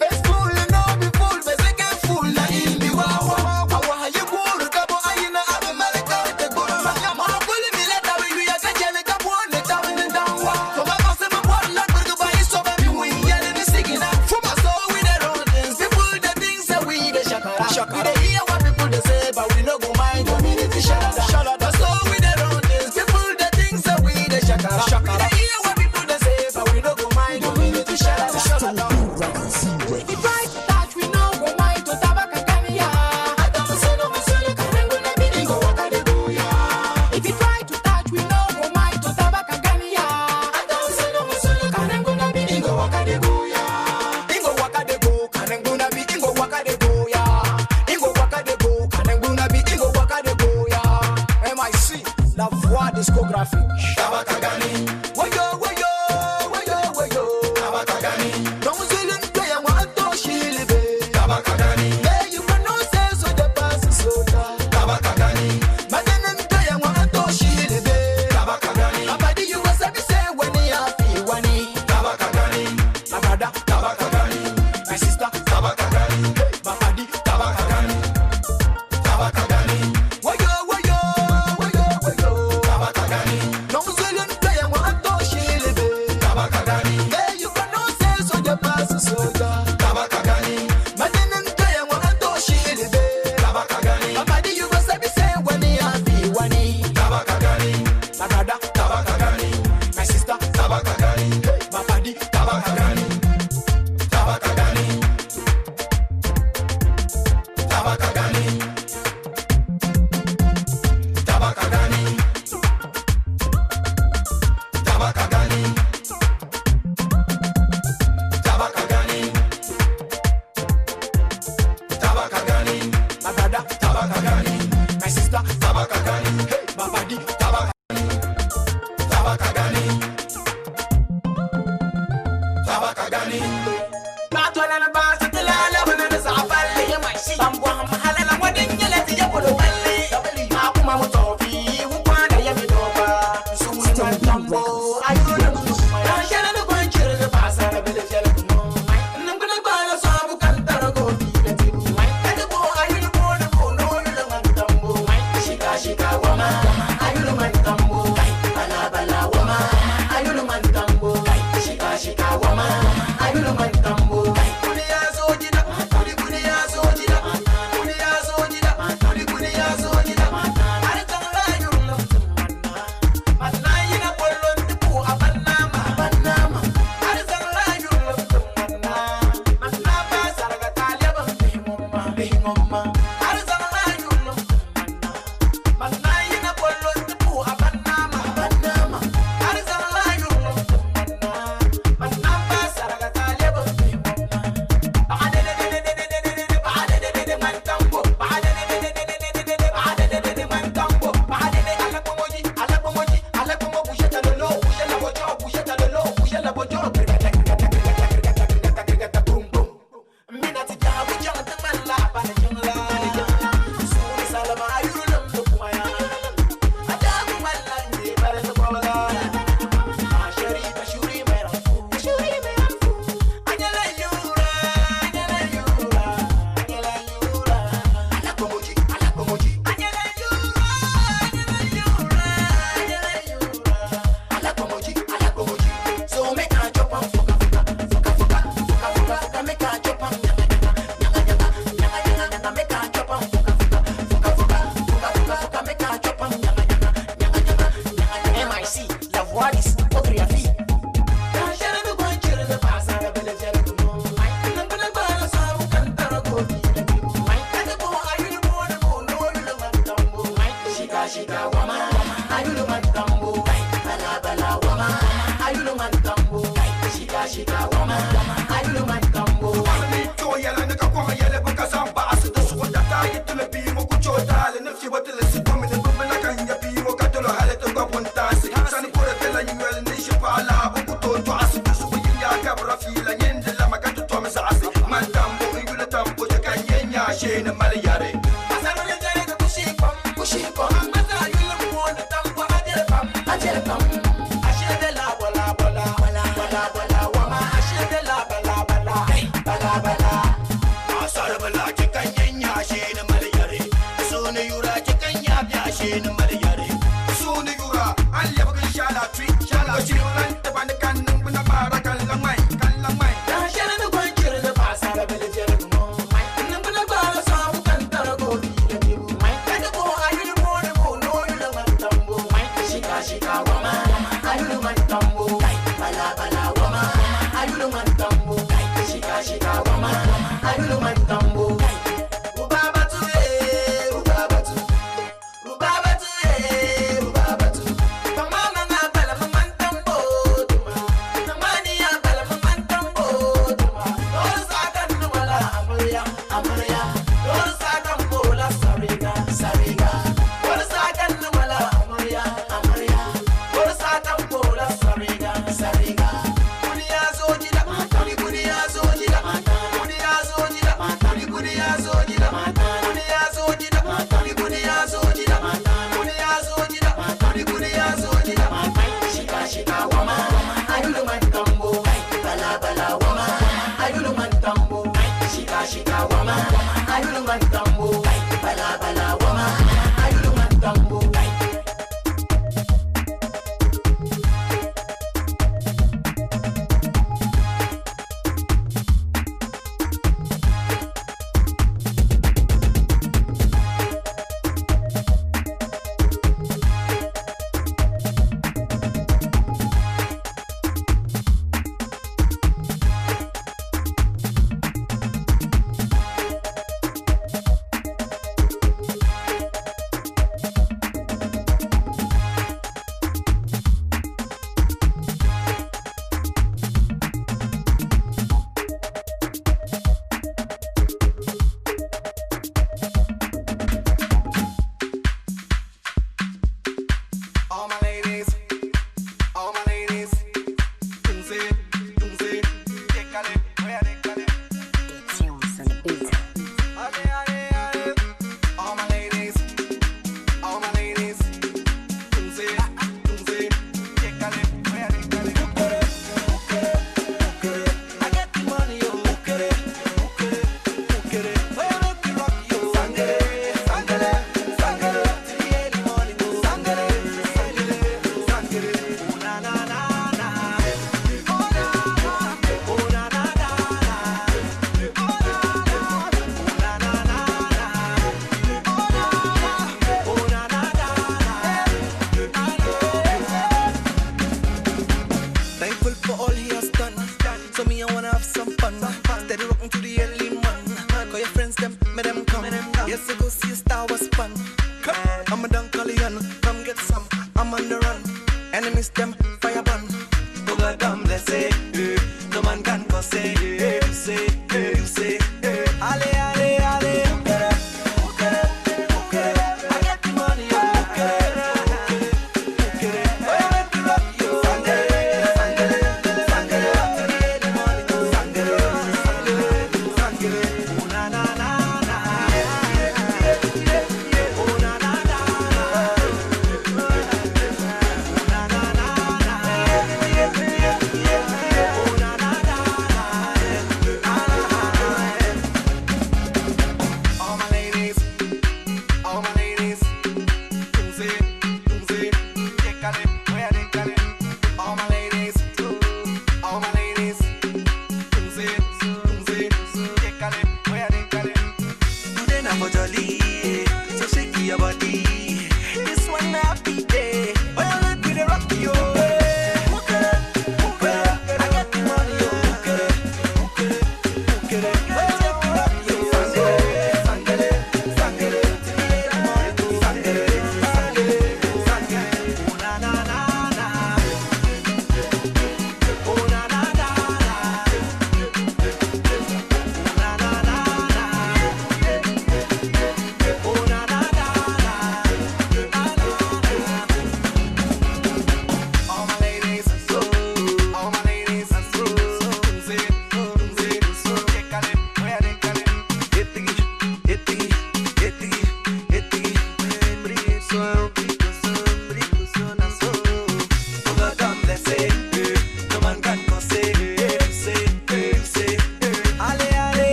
face full no be full but second full na in the wawa wawa you go kabo ayina abu malaka te guru ma full mi la tawi ya ka jene ka bon ta win dawa so ma passe ma bon la burgu ba iso ba mi wi ya ni sigina from us so we the wrong things people the things that we the shakara we dey hear what people they say but we no go mind community shalada so we the wrong things people the things that we the shakara we dey hear what people they say but we no go mind community shalada If you try to touch we no go mind to Tabakagani ya. Adamu seno musole kanengu na bidingo wakade goya. If you try to touch we no go mind to Tabakagani ya. Adamu seno musole kanengu na bidingo wakade goya. Ingo wakade go kanengu na bi ingo wakade go ya ingo wakade go kanengu na bi ingo wakade go ya MIC, la voix discographique. Tabakagani wayo wayo wayo wayo Tabakagani Don't selin kaya mo anto shilebe. Tabakagani Hey you can no say so the pass so ya. Tabakagani Madinin kaya mo anto shilebe. Tabakagani Abadi you go sabi say when you happy wani. Tabakagani My brother Tabakagani my sister Tabakagani my buddy Tabakagani Tabakagani wayo wayo wayo wayo Tabakagani non selin kaya mo anto shilebe. Tabakagani Hey you can no say so the pass so ya. Tabakagani Madinin kaya mo anto shilebe. Tabakagani Abadi you go sabi say when you happy wani. Tabakagani My brother Tabakagani my sister Tabakagani my buddy Tabakagani Tabakagani Tabakagani Tabakagani Tabakagani Tabakagani Tabakagani my brother Tabakagani my sister Tabakagani my buddy Tabakagani Tabakagani Tabakagani Batwala na basa tilala wana na zafalle ya mai shi Tambwa mahala na wadin yala tiya kudu walle Akuma mutofi ukwana ya midoba Suni mantambo ayuru na kusuma Na shana na kwanchiri na basa na bile jala kumo Nanguna bala sabu kantara kofi na tibu Kati bo ayuru bona kono yula mantambo Shika shika wama ayuru mantambo Bala bala wama ayuru mantambo Shika shika wama ayuru mantambo Kuni ya zojida kuni ya zojida kuni ya zojida kuni ya zojida Ari tangla ayuru na Matna yina polon tipu abanama Ari tangla ayuru na Matna ba saraga talia ba bihingoma Ari tangla ayuru na Matna yina polon tipu abanama Ari tangla ayuru na Matna ba saraga talia ba Minati jabu jangan teman lah pada jumlah na malayare. Asano le jare ka kushi pam. Masa yule muone tampa ajere pam. Ashede la wala wama. Ashede la bala. Asara bala ke kanya she na malayare. Sune yura ke kanya bya she na malayare. Sune yura Allah bakan shala tree shala shi ran ta ban kan buna bara kallan mai. Da shala da kwanciyar da ba sara bala jere mo mai. Nan buna bara samu kan tara go di da ni mai. Kada ko ayi mo ne ko no yula man tambo mai. Shika wama ayu man tambo. Bala wama ayu man tambo. Shika wama ayu man tambo.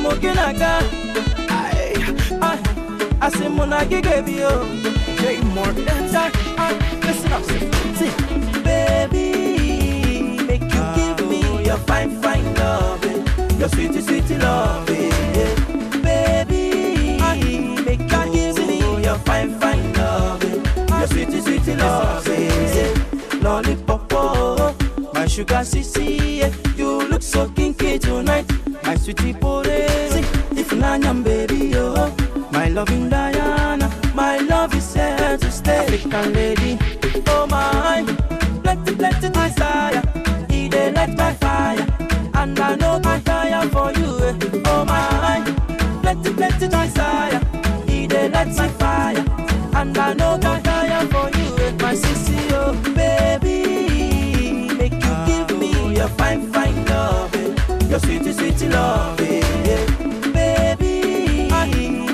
Esamoginaga. I say Monagi gave you. J Morton. Listen up, see, baby, make you give me your fine, fine loving, your sweet, sweet loving, baby, make you give me your fine, fine loving, your sweet, sweet loving, lollipop, my sugar sissy, you look so kinky tonight, my sweetie potato, if nanyam baby, yo, my loving Diana. My love is here to stay. African lady, oh my, plenty, plenty desire. He dey light my fire, and I know I tire for you. Oh my, plenty, plenty desire. He dey light my fire, and I know I tire for you. My sissy, oh baby, make you give me your fine, fine loving, your sweet, sweet loving, baby,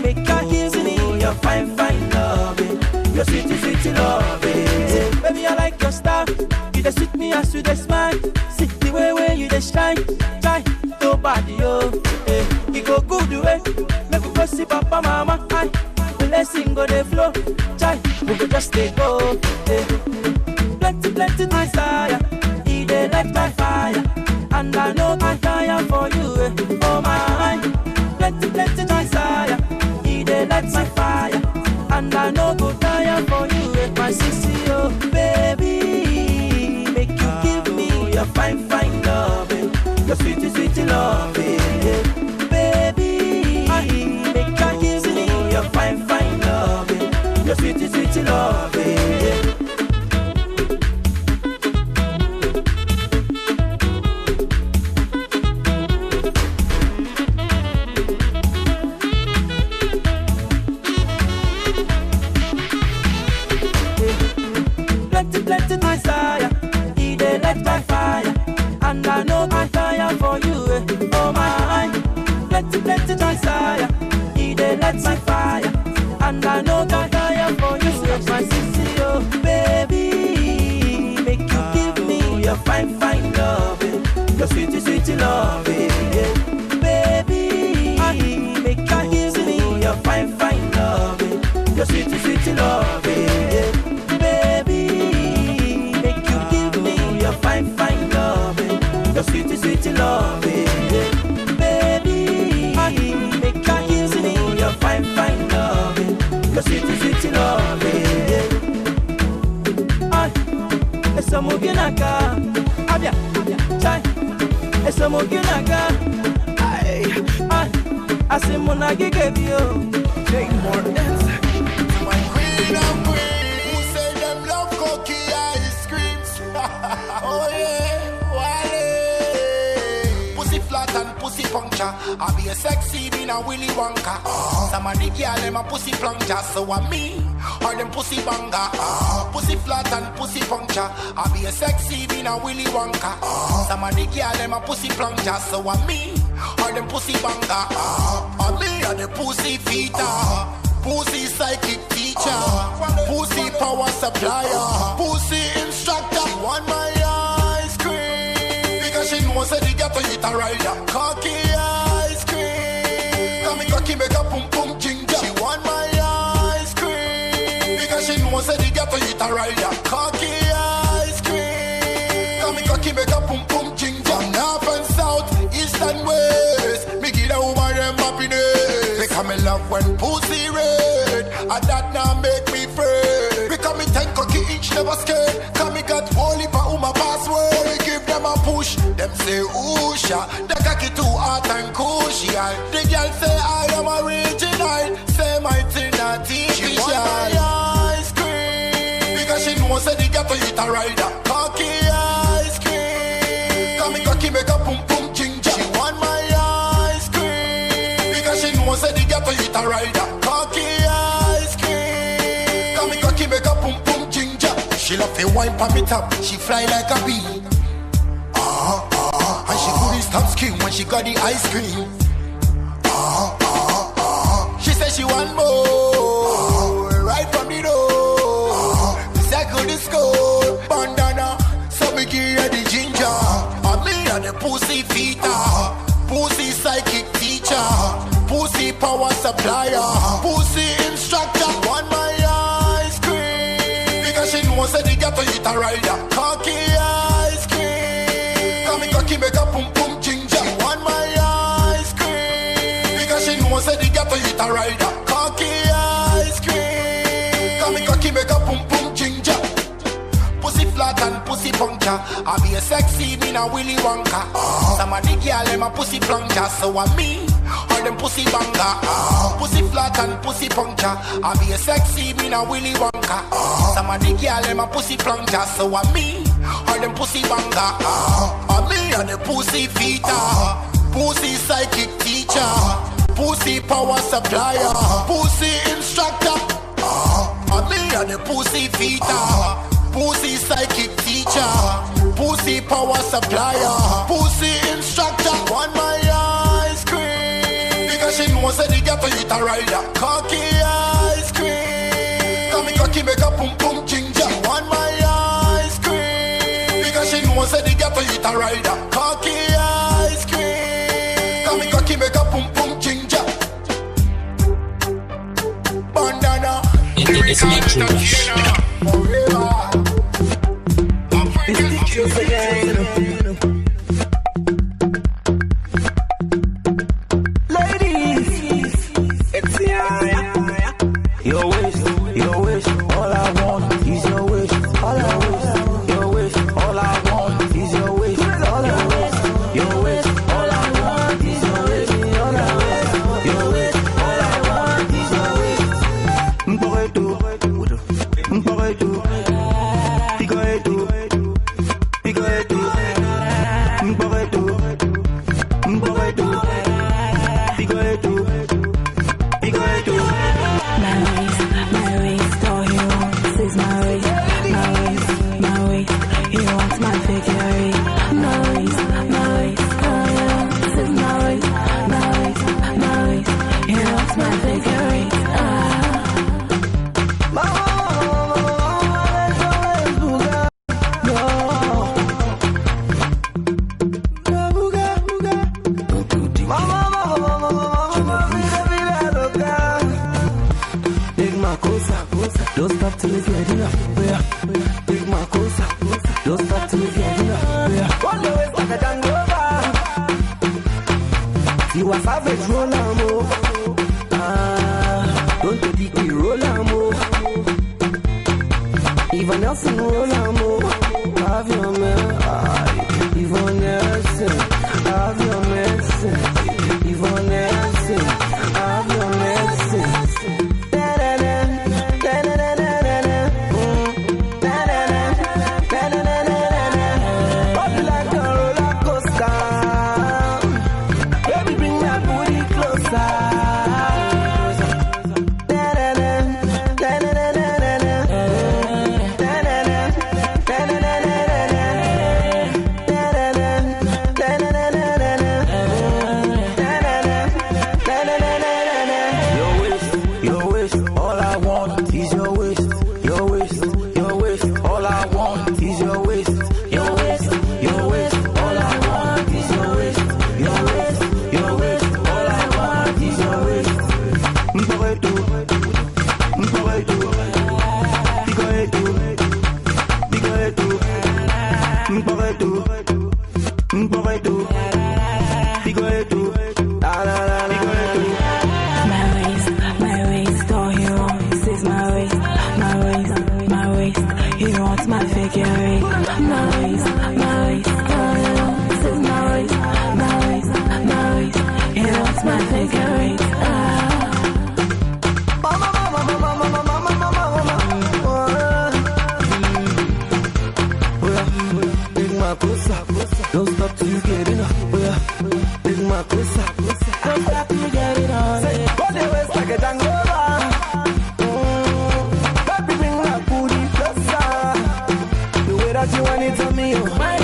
make you give me your fine, fine loving, your sweet, sweet loving. Baby, I like your style. You just sweet me as you just smile. See the way you just shine, shine. Nobody, oh, you go good way. Make we go see Papa, Mama. The blessing go the flow, chai. We go just stay go. Plenty, plenty desire. He dey light my fire, and I know I tire for you. Oh my, plenty, plenty desire. He dey light my fire, and I know go tire for you. My sissy, oh baby, make you give me your fine, fine loving, your sweet, sweet loving, baby, make you give me your fine, fine loving, your sweet, sweet loving. Plenty desire, he dey light my fire, and I know I tire for you. Oh my, plenty desire, he dey light my fire, and I know I tire for you. My sissy, oh baby, make you give me your fine, fine loving, your sweet, sweet loving, baby, make you give me your fine, fine loving, your sweet, sweet loving. Fine, fine loving, your sweet, sweet loving, baby, make you give me your fine, fine loving, your sweet, sweet loving. Esamoginaga, abia, chai, Esamoginaga, I say Monagi gave you, J Morton, my queen of queens, who say them love cookie ice creams. Oh yeah, Wale. Pussy flat and pussy puncture. I be a sexy being a Willy Wonka. Some of the girl them a pussy plunger. So I me or them pussy banger. Pussy flat and pussy puncture. I be a sexy being a Willy Wonka. Some of the girl them a pussy plunger. So I me or them pussy banger. I me or the pussy feeder. Pussy psychic teacher, pussy power supplier, pussy instructor. She want my ice cream because she knows that they got to eat a rider. Cocky ice cream, come and cocky make a pum pum ginger. She want my ice cream because she knows that they got to eat a rider. Cocky ice cream, come and cocky make a pum pum ginger. North and south, east and west, me give the woman them happiness. Because me love when pussy red, and that now make me afraid. Because me 10 cocky inch never scared. Cause me got holy for my password. Me give them a push, them say oosha. The cocky too hot and cushy. The girl say I am original. Say my thing not artificial. She want my ice cream because she knows that they got to eat a rider. Cocky ice cream, cause me cocky make a pum pum ginger. She want my ice cream because she knows that they got to eat a rider. Cocky ice cream, cause me cocky make a pum pum ginger. She love to wine pa me top, she fly like a bee. And she couldn't stop skin when she got the ice cream. She said she want more, right from the door. Circle the skull, bandana, so me give her the ginger. And me and the pussy feeder, pussy psychic teacher. teacher, pussy power supplier, pussy instructor, want my ice cream. Because she knows that the ghetto eat a rider, cocky ice cream. Come and cocky make a pum pum ginger, want my ice cream. Because she knows that the ghetto eat a rider, cocky ice cream. Come and cocky make a pum pum ginger. Pussy flat and pussy puncture. I be a sexy, me na Willy Wonka. Some of the girl them a pussy plunger. So I me, or them pussy banger. Pussy flat and pussy puncture. I be a sexy, me na Willy Wonka. Some of the girl them a pussy plunger. So I me, or them pussy banger. I me and the pussy feeder. Pussy psychic teacher. Pussy power supplier. Pussy instructor. I me and the pussy feeder. Pussy psychic teacher, pussy power supplier, pussy instructor, want my ice cream. Because she knows that the ghetto eat a rider, cocky ice cream. Come and cocky make a pum pum ginger, want my ice cream. Because she knows that the ghetto eat a rider, cocky ice cream. Come and cocky make a pum pum ginger. Bandana, it's natural. Ladies, it's your wish, all I want is your wish, all I wish, your wish, all I want is your wish, all I wish, your wish, all I want is your wish, all I wish, your wish, all I want is your wish. Mporetu, don't stop till it's good enough. Take my cosa, don't stop till it's good enough. One day it's like a Django. See what savage roll amo. Don't take the roll amo. Even Nelson roll amo. Have your man, even Nelson. Have your man, even Nelson. Have your man. Don't stop till you get enough. Take my cosa. Don't stop till you get it on. Say, go the waist like a Django. Baby, bring that booty closer. The way that you want it to me, oh.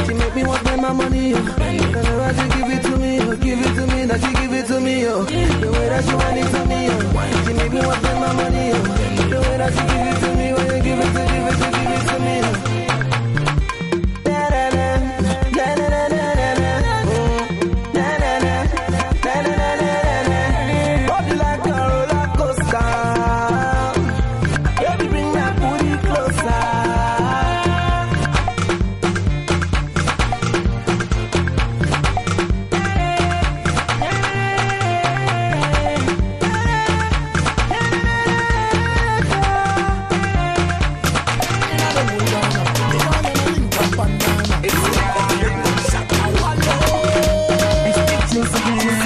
She make me want my money, oh. Whenever she give it to me, oh. Give it to me, that she give it to me, oh. The way that you want it to me, oh. She make me want my money, oh. The way that she give it to me, when you give it to me, oh.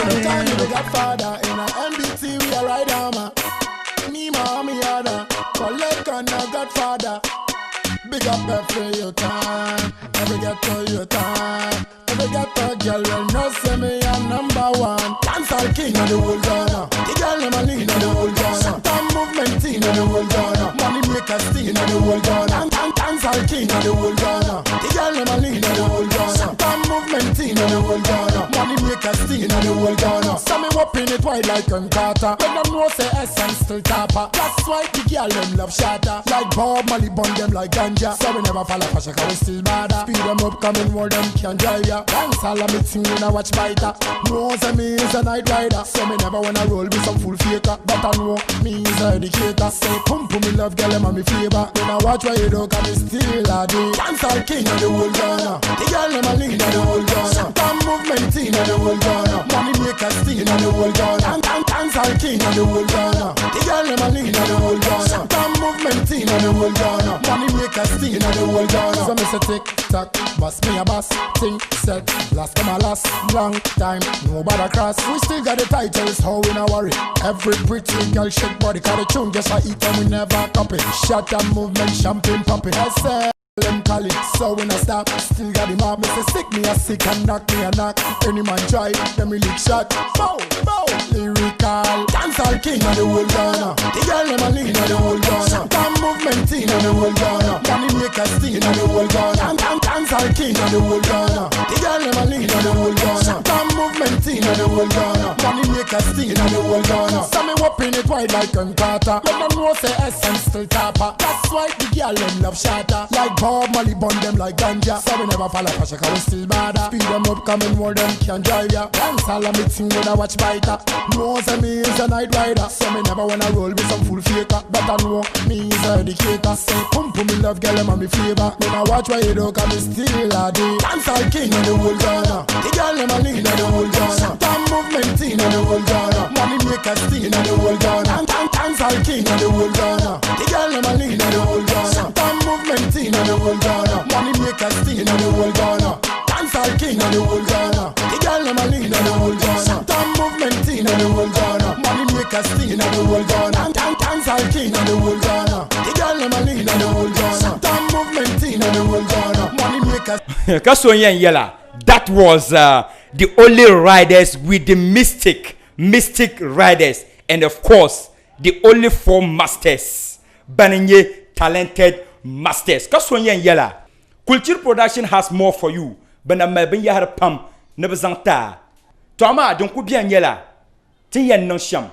me tell you the Godfather in a MBT we are right armor. Me mommy other, collect on a Godfather. Big up every your time, every get to your time. Every get to girl will know say me a number one. Dance all king of the whole Ghana. The girl them a lean of the whole Ghana. Time movement in of the whole Ghana. Money makers steal of the whole Ghana. Dance all king of the whole Ghana. The girl them a lean of the whole Ghana. Time movement in of the whole Ghana. Money makers steal of the whole Ghana. So me whopping it wide like Carter. When them know say essence still tapper. That's why the girl them love shatter. Like Bob Marley bun them like ganja. So we never fall off, cause we still bad. Speed them up, coming more them can drive ya. Dance all of me thing when I watch biter. No say me is a night rider. So me never wanna roll with some full faker. But I know me is a educator. Say pum pum me love girl them and me flavor. When I watch what you do, cause me still a day. Dance all king of the whole Ghana. The girl them a lean of the whole Ghana. Time movement in of the whole Ghana. Money makers steal of the whole Ghana. Dance all king of the whole Ghana. The girl them a lean of the whole Ghana. Time movement in of the whole Ghana. Money makers steal of the whole Ghana. So me say tick tock, boss me a boss. Think set, last come a last. Long time, nobody cross. We still got the titles, how we not worry. Every pretty girl shake body, cause the tune just a eat and we never copy. Shot and movement, champagne popping. I say them call it, so when I stop, still got him up. Me say sick, me a sick and knock me a knock. Any man try, them really shot. Bow, bow, lyrical. Dance all king of the whole Ghana. The girl them a lean of the whole Ghana. Time movement in of the whole Ghana. Money makers steal of the whole Ghana. Dance all king of the whole Ghana. The girl them a lean of the whole Ghana. Time movement in of the whole Ghana. Money makers steal of the whole Ghana. So me whopping it wide like Carter. Let them know say essence still tapper. That's why the girl them love shatter. Like Bob Marley bun them like ganja. So we never fall off, cause we still bad. Speed them up, coming more them can drive ya. Dance all of me thing when I watch biter. No say me is a night rider. So me never wanna roll with some full faker. But I know me is a educator. Say pum pum me love girl them and me flavor. When I watch what you do, cause me still a day. Dance all king of the whole Ghana. The girl them a lean of the whole Ghana. Time movement in of the whole Ghana. Money makers steal of the whole Ghana. Dance all king of the whole Ghana. The girl them a lean of the whole Ghana. Time movement in of the whole Ghana. Money makers steal of the whole Ghana. Dance all king of the whole Ghana. The girl them a lean of the whole Ghana. Time movement in of the whole Ghana. Money makers steal of the whole Ghana. Dance all king of the whole Ghana. The girl them a lean of the whole Ghana. Time movement in of the whole Ghana. Money makers. Kasoyen yela. That was the only riders with the mystic riders, and of course the only 4 masters. Bananye talented masters. Kasoyen yela. Culture production has more for you. Bana mabin ya har pam nebzanta. Toma donc ou bien yela. Tin yan non sham.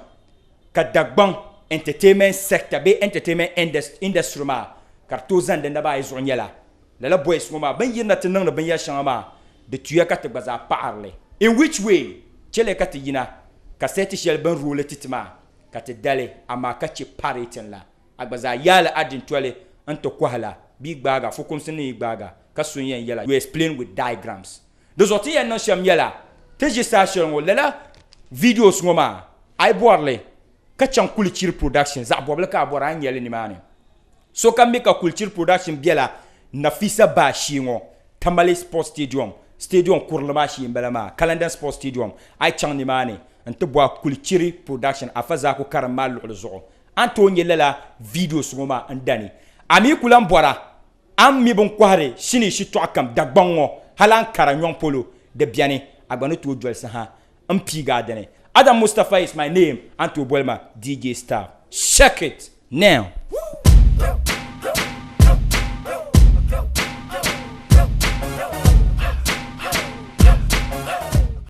Ka Dagbang entertainment sector be entertainment industry ma. Kartozan de naba izon yela. La boys ngoma ban yina tin nan ban ya shama. De tuya ka te baza parle. In which way? Chele ka te yina. Ka seti shel ban rule titima. Ka te dale ama ka chi paritin la. Agbaza yala adin toile anto kwahala. Big baga fokum sini baga kasunyen yela. You explain with diagrams. Dos oti yan nan sham yela. Teje station wo lela videos ngoma ay borle ka chan culture production za bobla ka bora nyele ni mane. So ka make a culture production biela Nafisa Bashingo Tamale Sports Stadium Kurlama shi mbelama Calendar Sports Stadium ay chan ni mane ante boa culture production afaza ko karamal lozo Antonio lela videos ngoma andani ami kulam bora am mi bon kware shini shi to akam Dagbango halan karanyon polo de biane agbanu to jol sa ha ampiga dene Adam Mustafa is my name Anto Bolma DJ Star check it now